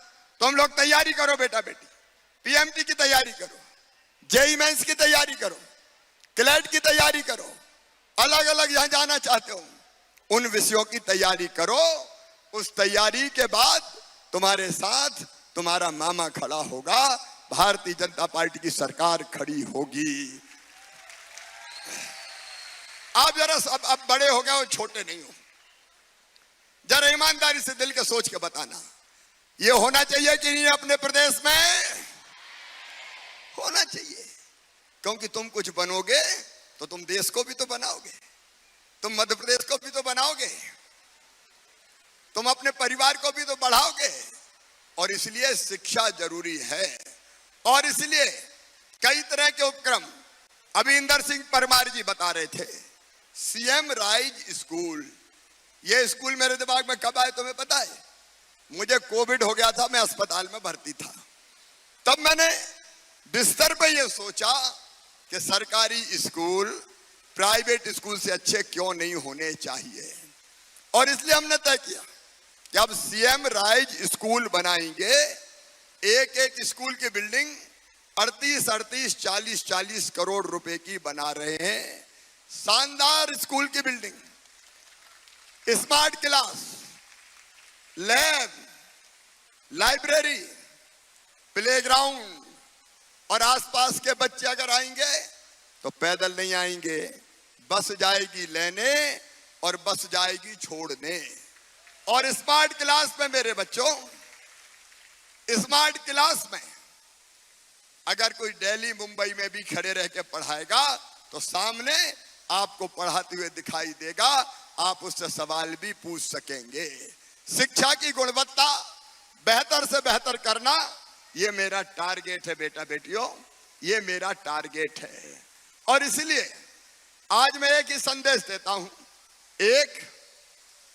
तो हम लोग तैयारी करो बेटा बेटी, पीएमटी की तैयारी करो, जेईई मेंस की तैयारी करो, क्लेट की तैयारी करो, अलग अलग जहां जाना चाहते हो उन विषयों की तैयारी करो। उस तैयारी के बाद तुम्हारे साथ तुम्हारा मामा खड़ा होगा, भारतीय जनता पार्टी की सरकार खड़ी होगी। आप जरा अब बड़े हो गए हो, छोटे नहीं हो, जरा ईमानदारी से दिल के सोच के बताना, ये होना चाहिए कि नहीं अपने प्रदेश में? होना चाहिए। क्योंकि तुम कुछ बनोगे तो तुम देश को भी तो बनाओगे, तुम मध्य प्रदेश को भी तो बनाओगे, तुम अपने परिवार को भी तो बढ़ाओगे। और इसलिए शिक्षा जरूरी है। और इसलिए कई तरह के उपक्रम, अभी इंदर सिंह परमार जी बता रहे थे, सीएम राइज स्कूल। ये स्कूल मेरे दिमाग में कब आए तुम्हें पता है? मुझे कोविड हो गया था, मैं अस्पताल में भर्ती था, तब मैंने बिस्तर पे ये सोचा कि सरकारी स्कूल प्राइवेट स्कूल से अच्छे क्यों नहीं होने चाहिए। और इसलिए हमने तय किया कि अब सीएम राइज स्कूल बनाएंगे। एक एक स्कूल की बिल्डिंग 38, 40 करोड़ रुपए की बना रहे हैं। शानदार स्कूल की building, smart class, lab, library, playground. और आसपास के बच्चे अगर आएंगे तो पैदल नहीं आएंगे, बस जाएगी लेने और बस जाएगी छोड़ने। और स्मार्ट क्लास में मेरे बच्चों, स्मार्ट क्लास में अगर कोई दिल्ली मुंबई में भी खड़े रह के पढ़ाएगा तो सामने आपको पढ़ाते हुए दिखाई देगा, आप उससे सवाल भी पूछ सकेंगे। शिक्षा की गुणवत्ता बेहतर से बेहतर करना, ये मेरा टारगेट है बेटा बेटियों, ये मेरा टारगेट है। और इसलिए आज मैं एक ही संदेश देता हूं। एक,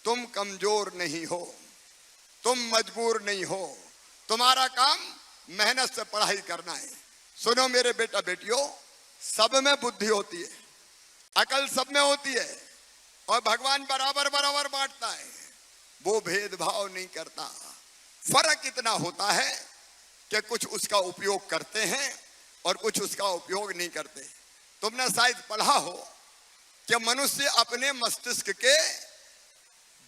तुम कमजोर नहीं हो, तुम मजबूर नहीं हो, तुम्हारा काम मेहनत से पढ़ाई करना है। सुनो मेरे बेटा बेटियों, सब में बुद्धि होती है, अकल सब में होती है, और भगवान बराबर बराबर बांटता है, वो भेदभाव नहीं करता। फर्क इतना होता है कि कुछ उसका उपयोग करते हैं और कुछ उसका उपयोग नहीं करते। तुमने शायद पढ़ा हो कि मनुष्य अपने मस्तिष्क के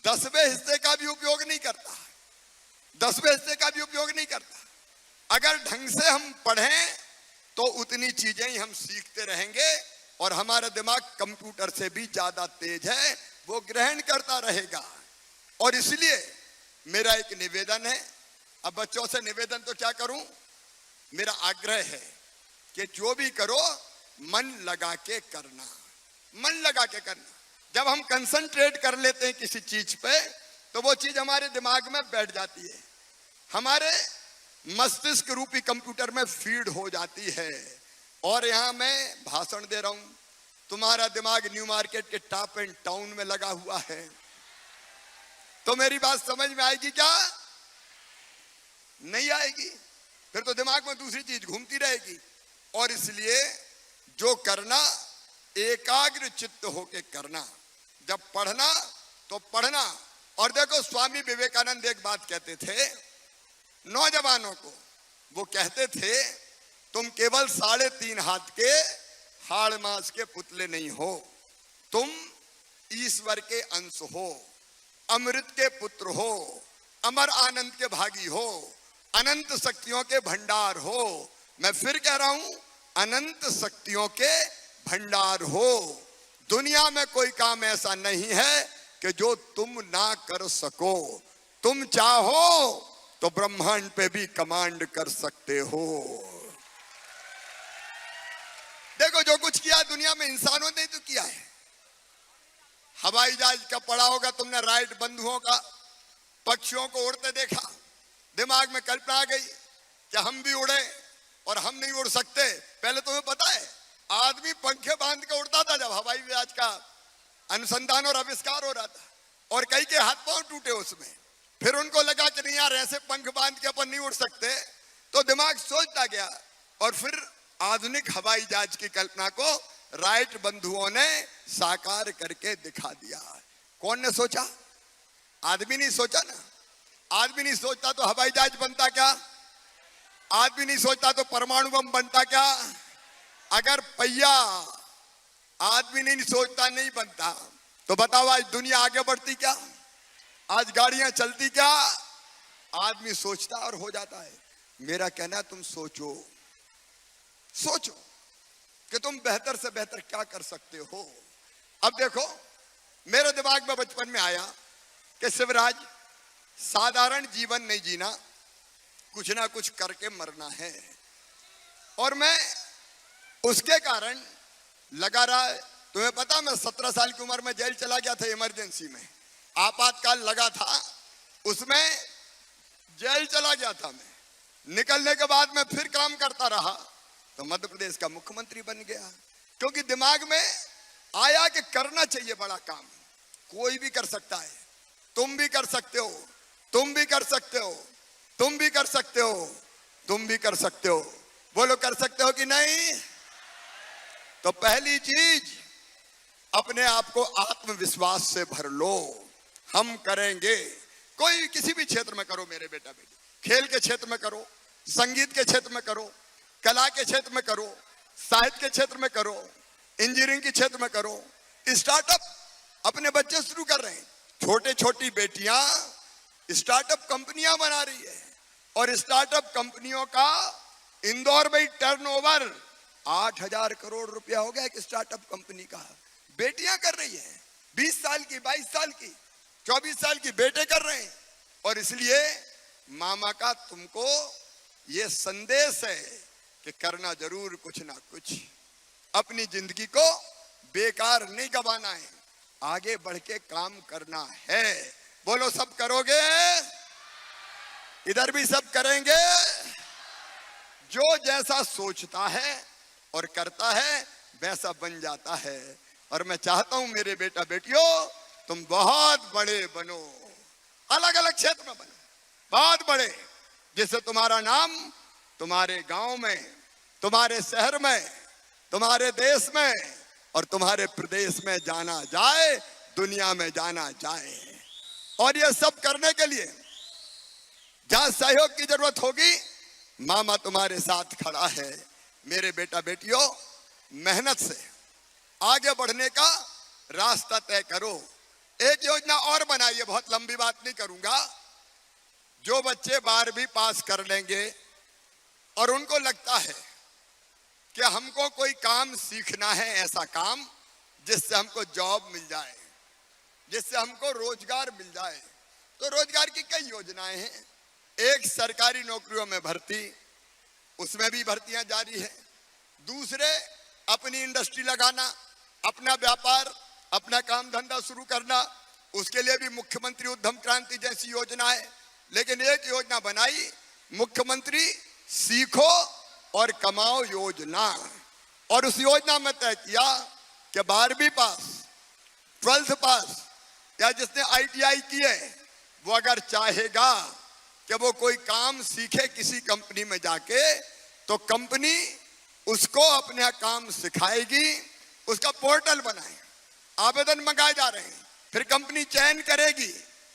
10वें हिस्से का भी उपयोग नहीं करता, 10वें हिस्से का भी उपयोग नहीं करता। अगर ढंग से हम पढ़ें तो उतनी चीजें ही हम सीखते रहेंगे, और हमारा दिमाग कंप्यूटर से भी ज्यादा तेज है, वो ग्रहण करता रहेगा। और इसलिए मेरा एक निवेदन है, अब बच्चों से निवेदन तो क्या करूं, मेरा आग्रह है कि जो भी करो मन लगा के करना, मन लगा के करना। जब हम कंसंट्रेट कर लेते हैं किसी चीज पे, तो वो चीज हमारे दिमाग में बैठ जाती है, हमारे मस्तिष्क रूपी कंप्यूटर में फीड हो जाती है। और यहां मैं भाषण दे रहा हूं, तुम्हारा दिमाग न्यू मार्केट के टॉप एंड टाउन में लगा हुआ है, तो मेरी बात समझ में आएगी क्या? नहीं आएगी, फिर तो दिमाग में दूसरी चीज घूमती रहेगी। और इसलिए जो करना, एकाग्र चित्त होके करना। जब पढ़ना तो पढ़ना। और देखो, स्वामी विवेकानंद एक बात कहते थे नौजवानों को, वो कहते थे तुम केवल 3.5 हाथ के हाड़ मांस के पुतले नहीं हो, तुम ईश्वर के अंश हो, अमृत के पुत्र हो, अमर आनंद के भागी हो, अनंत शक्तियों के भंडार हो। मैं फिर कह रहा हूं, अनंत शक्तियों के भंडार हो। दुनिया में कोई काम ऐसा नहीं है कि जो तुम ना कर सको। तुम चाहो तो ब्रह्मांड पे भी कमांड कर सकते हो। देखो, जो कुछ किया दुनिया में इंसानों ने तो किया है। हवाई जहाज का पढ़ा होगा तुमने, राइट बंधुओं का, पक्षियों को उड़ते देखा, दिमाग में कल्पना आ गई कि हम भी उड़े, और हम नहीं उड़ सकते। पहले तुम्हें पता है, आदमी पंखे बांध के उड़ता था जब हवाई जहाज का अनुसंधान और आविष्कार हो रहा था, और कई के हाथ पांव टूटे उसमें। फिर उनको लगा कि नहीं यार, ऐसे पंख बांध के अपन नहीं उड़ सकते, तो दिमाग सोचता गया, और फिर आधुनिक हवाई जहाज की कल्पना को राइट बंधुओं ने साकार करके दिखा दिया। कौन ने सोचा? आदमी नहीं सोचा ना। आदमी नहीं सोचता तो हवाई जहाज बनता क्या? आदमी नहीं सोचता तो परमाणु बम बनता क्या? अगर पहिया आदमी नहीं सोचता नहीं बनता, तो बताओ आज दुनिया आगे बढ़ती क्या? आज गाड़ियां चलती क्या? आदमी सोचता और हो जाता है। मेरा कहना, तुम सोचो, सोचो कि तुम बेहतर से बेहतर क्या कर सकते हो। अब देखो, मेरे दिमाग में बचपन में आया कि शिवराज, साधारण जीवन नहीं जीना, कुछ ना कुछ करके मरना है। और मैं उसके कारण लगा रहा। तुम्हें पता, मैं 17 साल की उम्र में जेल चला गया था, इमरजेंसी में, आपातकाल लगा था, उसमें जेल चला गया था मैं। निकलने के बाद मैं फिर काम करता रहा, तो मध्य प्रदेश का मुख्यमंत्री बन गया, क्योंकि दिमाग में आया कि करना चाहिए बड़ा काम। कोई भी कर सकता है, तुम भी कर सकते हो, तुम भी कर सकते हो, तुम भी कर सकते हो, तुम भी कर सकते हो। बोलो, कर सकते हो कि नहीं? तो पहली चीज, अपने आप को आत्मविश्वास से भर लो। हम करेंगे। कोई किसी भी क्षेत्र में करो मेरे बेटा बेटी, खेल के क्षेत्र में करो, संगीत के क्षेत्र में करो, कला के क्षेत्र में करो, साहित्य के क्षेत्र में करो, इंजीनियरिंग के क्षेत्र में करो। स्टार्टअप अपने बच्चे शुरू कर रहे हैं। छोटे छोटी बेटियां स्टार्टअप कंपनियां बना रही है, और स्टार्टअप कंपनियों का इंदौर में टर्नओवर 8,000 करोड़ रुपया हो गया एक स्टार्टअप कंपनी का। बेटियां कर रही है, 20 साल की, 22 साल की, 24 साल की बेटे कर रहे हैं। और इसलिए मामा का तुमको ये संदेश है कि करना जरूर कुछ ना कुछ। अपनी जिंदगी को बेकार नहीं गवाना है, आगे बढ़ के काम करना है। बोलो सब करोगे? इधर भी सब करेंगे। जो जैसा सोचता है और करता है वैसा बन जाता है। और मैं चाहता हूं मेरे बेटा बेटियों, तुम बहुत बड़े बनो, अलग अलग क्षेत्र में बनो, बहुत बड़े, जिससे तुम्हारा नाम तुम्हारे गांव में, तुम्हारे शहर में, तुम्हारे देश में और तुम्हारे प्रदेश में जाना जाए, दुनिया में जाना जाए। और ये सब करने के लिए जहां सहयोग की जरूरत होगी, मामा तुम्हारे साथ खड़ा है। मेरे बेटा बेटियों, मेहनत से आगे बढ़ने का रास्ता तय करो। एक योजना और बनाइए, बहुत लंबी बात नहीं करूंगा। जो बच्चे 12वीं पास कर लेंगे और उनको लगता है कि हमको कोई काम सीखना है, ऐसा काम जिससे हमको जॉब मिल जाए, जिससे हमको रोजगार मिल जाए, तो रोजगार की कई योजनाएं हैं। एक सरकारी नौकरियों में भर्ती, उसमें भी भर्तियां जारी है। दूसरे अपनी इंडस्ट्री लगाना, अपना व्यापार, अपना काम धंधा शुरू करना, उसके लिए भी मुख्यमंत्री उद्यम क्रांति जैसी योजना है। लेकिन एक योजना बनाई, मुख्यमंत्री सीखो और कमाओ योजना। और उस योजना में तय किया कि 12वीं पास, 12th पास या जिसने ITI की है, वो अगर चाहेगा कि वो कोई काम सीखे किसी कंपनी में जाके, तो कंपनी उसको अपना काम सिखाएगी, उसका पोर्टल बनाए, आवेदन मंगाए जा रहे हैं, फिर कंपनी चयन करेगी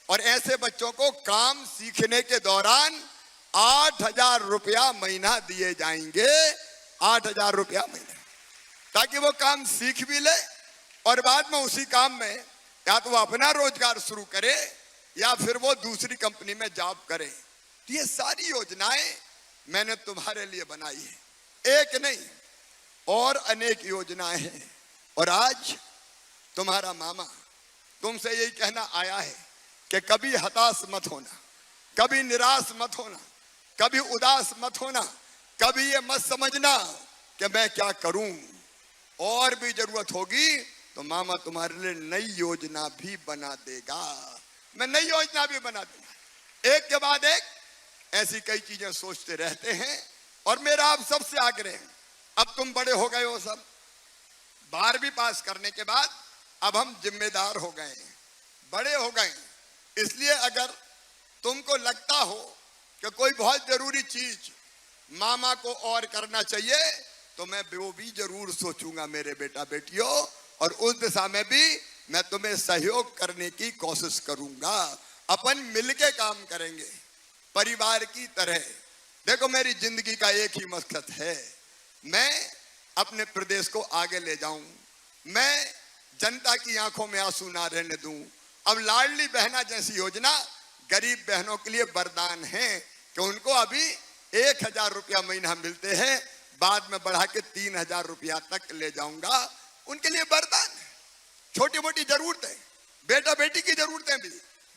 और ऐसे बच्चों को काम सीखने के दौरान 8,000 रुपया महीना दिए जाएंगे। 8,000 रुपया महीना, ताकि वो काम सीख भी ले और बाद में उसी काम में या तो वो अपना रोजगार शुरू करे या फिर वो दूसरी कंपनी में जॉब करे। तो ये सारी योजनाएं मैंने तुम्हारे लिए बनाई है, एक नहीं और अनेक योजनाएं हैं। और आज तुम्हारा मामा तुमसे यही कहना आया है कि कभी हताश मत होना, कभी निराश मत होना, कभी उदास मत होना, कभी ये मत समझना कि मैं क्या करूं। और भी जरूरत होगी तो मामा तुम्हारे लिए नई योजना भी बना देगा, मैं नई योजना भी बना दूंगा। एक के बाद एक ऐसी कई चीजें सोचते रहते हैं। और मेरा आप सबसे आग्रह है, अब तुम बड़े हो गए हो सब, 12वीं पास करने के बाद अब हम जिम्मेदार हो गए, बड़े हो गए। इसलिए अगर तुमको लगता हो कि कोई बहुत जरूरी चीज मामा को और करना चाहिए, तो मैं वो भी जरूर सोचूंगा मेरे बेटा बेटियों, और उस दिशा में भी मैं तुम्हें सहयोग करने की कोशिश करूंगा। अपन मिलके काम करेंगे परिवार की तरह। देखो, मेरी जिंदगी का एक ही मकसद है, मैं अपने प्रदेश को आगे ले जाऊं, मैं जनता की आंखों में आंसू ना रहने दूं। अब लाडली बहना जैसी योजना गरीब बहनों के लिए वरदान है कि उनको अभी 1,000 रुपया महीना मिलते हैं, बाद में बढ़ा के 3,000 रुपया तक ले जाऊंगा। उनके लिए वरदान है। छोटी मोटी जरूरतें, बेटा बेटी की जरूरतें भी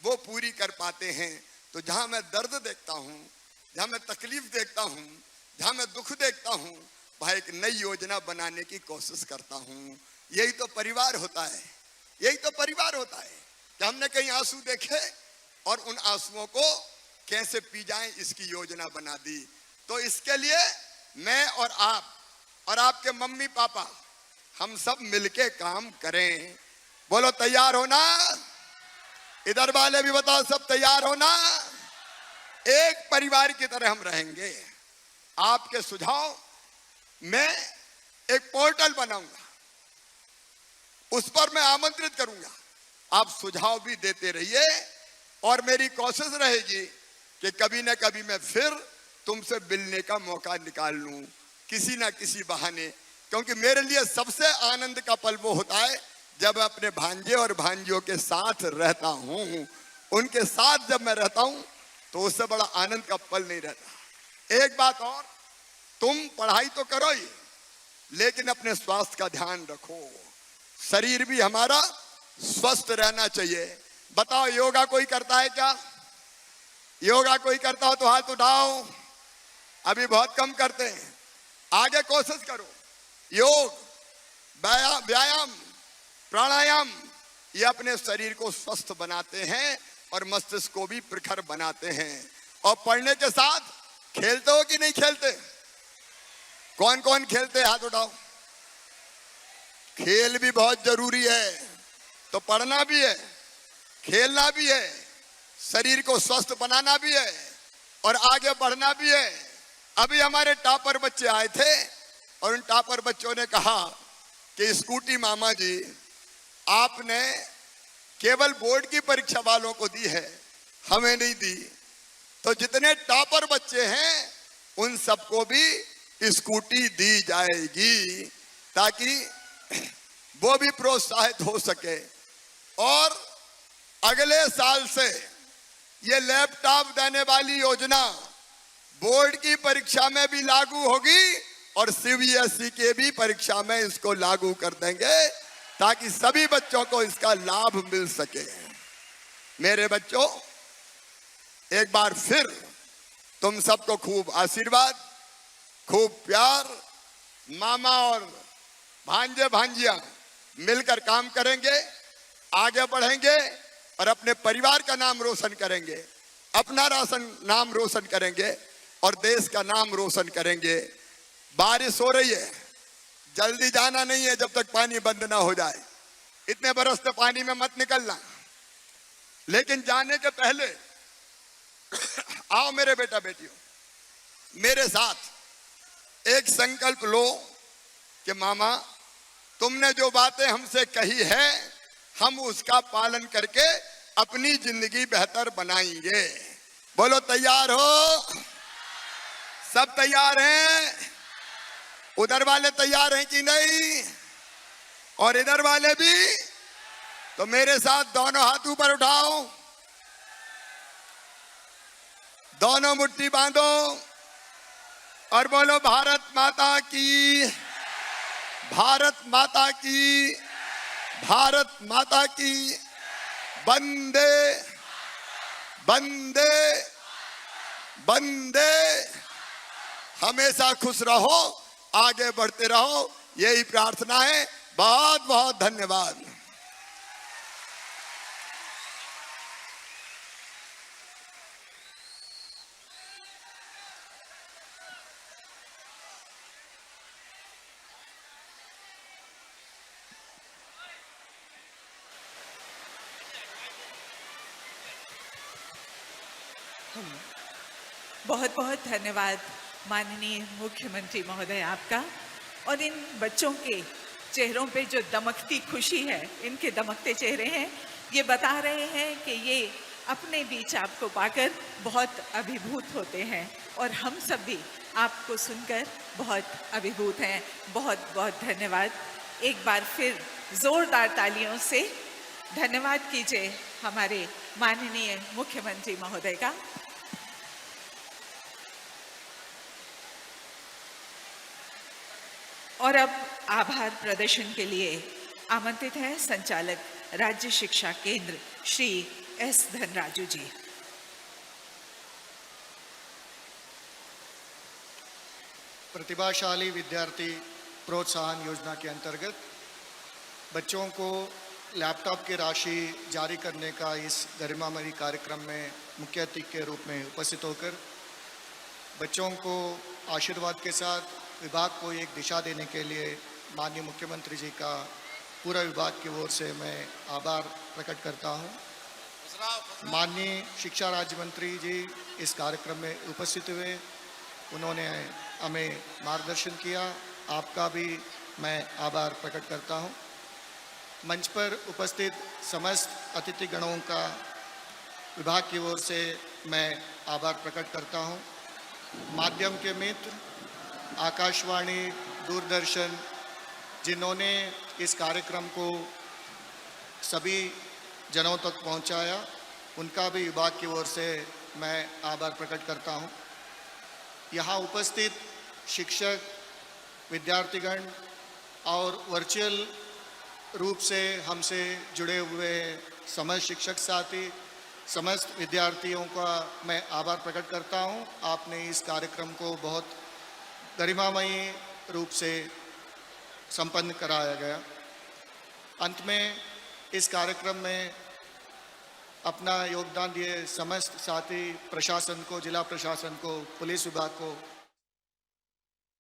वो पूरी कर पाते हैं। तो जहां मैं दर्द देखता हूं, जहां मैं तकलीफ देखता हूं, जहां मैं दुख देखता हूं, वहां एक नई योजना बनाने की कोशिश करता हूं। यही तो परिवार होता है, यही तो परिवार होता है कि हमने कहीं आंसू देखे और उन आंसुओं को कैसे पी जाएं, इसकी योजना बना दी। तो इसके लिए मैं और आप और आपके मम्मी पापा हम सब मिलके काम करें। बोलो तैयार हो ना? इधर वाले भी बताओ, सब तैयार हो ना? एक परिवार की तरह हम रहेंगे। आपके सुझाव, मैं एक पोर्टल बनाऊंगा, उस पर मैं आमंत्रित करूंगा, आप सुझाव भी देते रहिए। और मेरी कोशिश रहेगी कि कभी ना कभी मैं फिर तुमसे मिलने का मौका निकाल लूं, किसी ना किसी बहाने। क्योंकि मेरे लिए सबसे आनंद का पल वो होता है जब मैं अपने भांजे और भांजियों के साथ रहता हूं। उनके साथ जब मैं रहता हूं तो उससे बड़ा आनंद का पल नहीं रहता। एक बात और, तुम पढ़ाई तो करो ही, लेकिन अपने स्वास्थ्य का ध्यान रखो। शरीर भी हमारा स्वस्थ रहना चाहिए। बताओ, योगा कोई करता है क्या? योगा कोई करता हो तो हाथ उठाओ। अभी बहुत कम करते हैं, आगे कोशिश करो। योग व्यायाम, प्राणायाम, ये अपने शरीर को स्वस्थ बनाते हैं और मस्तिष्क को भी प्रखर बनाते हैं। और पढ़ने के साथ खेलते हो कि नहीं खेलते? कौन कौन खेलते हैं? हाथ उठाओ। खेल भी बहुत जरूरी है, तो पढ़ना भी है, खेलना भी है, शरीर को स्वस्थ बनाना भी है और आगे बढ़ना भी है। अभी हमारे टॉपर बच्चे आए थे और उन टॉपर बच्चों ने कहा कि स्कूटी मामा जी आपने केवल बोर्ड की परीक्षा वालों को दी है, हमें नहीं दी। तो जितने टॉपर बच्चे हैं उन सबको भी स्कूटी दी जाएगी ताकि वो भी प्रोत्साहित हो सके। और अगले साल से ये लैपटॉप देने वाली योजना बोर्ड की परीक्षा में भी लागू होगी और सीबीएसई के भी परीक्षा में इसको लागू कर देंगे ताकि सभी बच्चों को इसका लाभ मिल सके। मेरे बच्चों, एक बार फिर तुम सबको खूब आशीर्वाद, खूब प्यार। मामा और भांजे भांजियां मिलकर काम करेंगे, आगे बढ़ेंगे और अपने परिवार का नाम रोशन करेंगे, अपना नाम रोशन करेंगे और देश का नाम रोशन करेंगे। बारिश हो रही है, जल्दी जाना नहीं है जब तक पानी बंद ना हो जाए। इतने बरस तो पानी में मत निकलना, लेकिन जाने के पहले आओ मेरे बेटा बेटियों, मेरे साथ एक संकल्प लो कि मामा तुमने जो बातें हमसे कही है हम उसका पालन करके अपनी जिंदगी बेहतर बनाएंगे। बोलो तैयार हो? सब तैयार हैं? उधर वाले तैयार हैं कि नहीं? और इधर वाले भी? तो मेरे साथ दोनों हाथ ऊपर उठाओ, दोनों मुट्ठी बांधो और बोलो भारत माता की, भारत माता की, भारत माता की। वंदे वंदे वंदे। हमेशा खुश रहो, आगे बढ़ते रहो, यही प्रार्थना है। बहुत बहुत धन्यवाद। बहुत बहुत धन्यवाद माननीय मुख्यमंत्री महोदय आपका। और इन बच्चों के चेहरों पे जो दमकती खुशी है, इनके दमकते चेहरे हैं, ये बता रहे हैं कि ये अपने बीच आपको पाकर बहुत अभिभूत होते हैं और हम सब भी आपको सुनकर बहुत अभिभूत हैं। बहुत बहुत धन्यवाद। एक बार फिर जोरदार तालियों से धन्यवाद कीजिए हमारे माननीय मुख्यमंत्री महोदय का। और अब आभार प्रदर्शन के लिए आमंत्रित हैं संचालक राज्य शिक्षा केंद्र श्री एस धनराजू जी। प्रतिभाशाली विद्यार्थी प्रोत्साहन योजना के अंतर्गत बच्चों को लैपटॉप की राशि जारी करने का इस गरिमामयी कार्यक्रम में मुख्य अतिथि के रूप में उपस्थित होकर बच्चों को आशीर्वाद के साथ विभाग को एक दिशा देने के लिए माननीय मुख्यमंत्री जी का पूरा विभाग की ओर से मैं आभार प्रकट करता हूं। माननीय शिक्षा राज्य मंत्री जी इस कार्यक्रम में उपस्थित हुए, उन्होंने हमें मार्गदर्शन किया, आपका भी मैं आभार प्रकट करता हूं। मंच पर उपस्थित समस्त अतिथिगणों का विभाग की ओर से मैं आभार प्रकट करता हूं। माध्यम के मित्र, आकाशवाणी, दूरदर्शन, जिन्होंने इस कार्यक्रम को सभी जनों तक पहुंचाया, उनका भी विभाग की ओर से मैं आभार प्रकट करता हूं। यहाँ उपस्थित शिक्षक, विद्यार्थीगण और वर्चुअल रूप से हमसे जुड़े हुए समस्त शिक्षक साथी, समस्त विद्यार्थियों का मैं आभार प्रकट करता हूं। आपने इस कार्यक्रम को बहुत गरिमामयी रूप से संपन्न कराया गया। अंत में इस कार्यक्रम में अपना योगदान दिए समस्त साथी प्रशासन को, जिला प्रशासन को, पुलिस विभाग को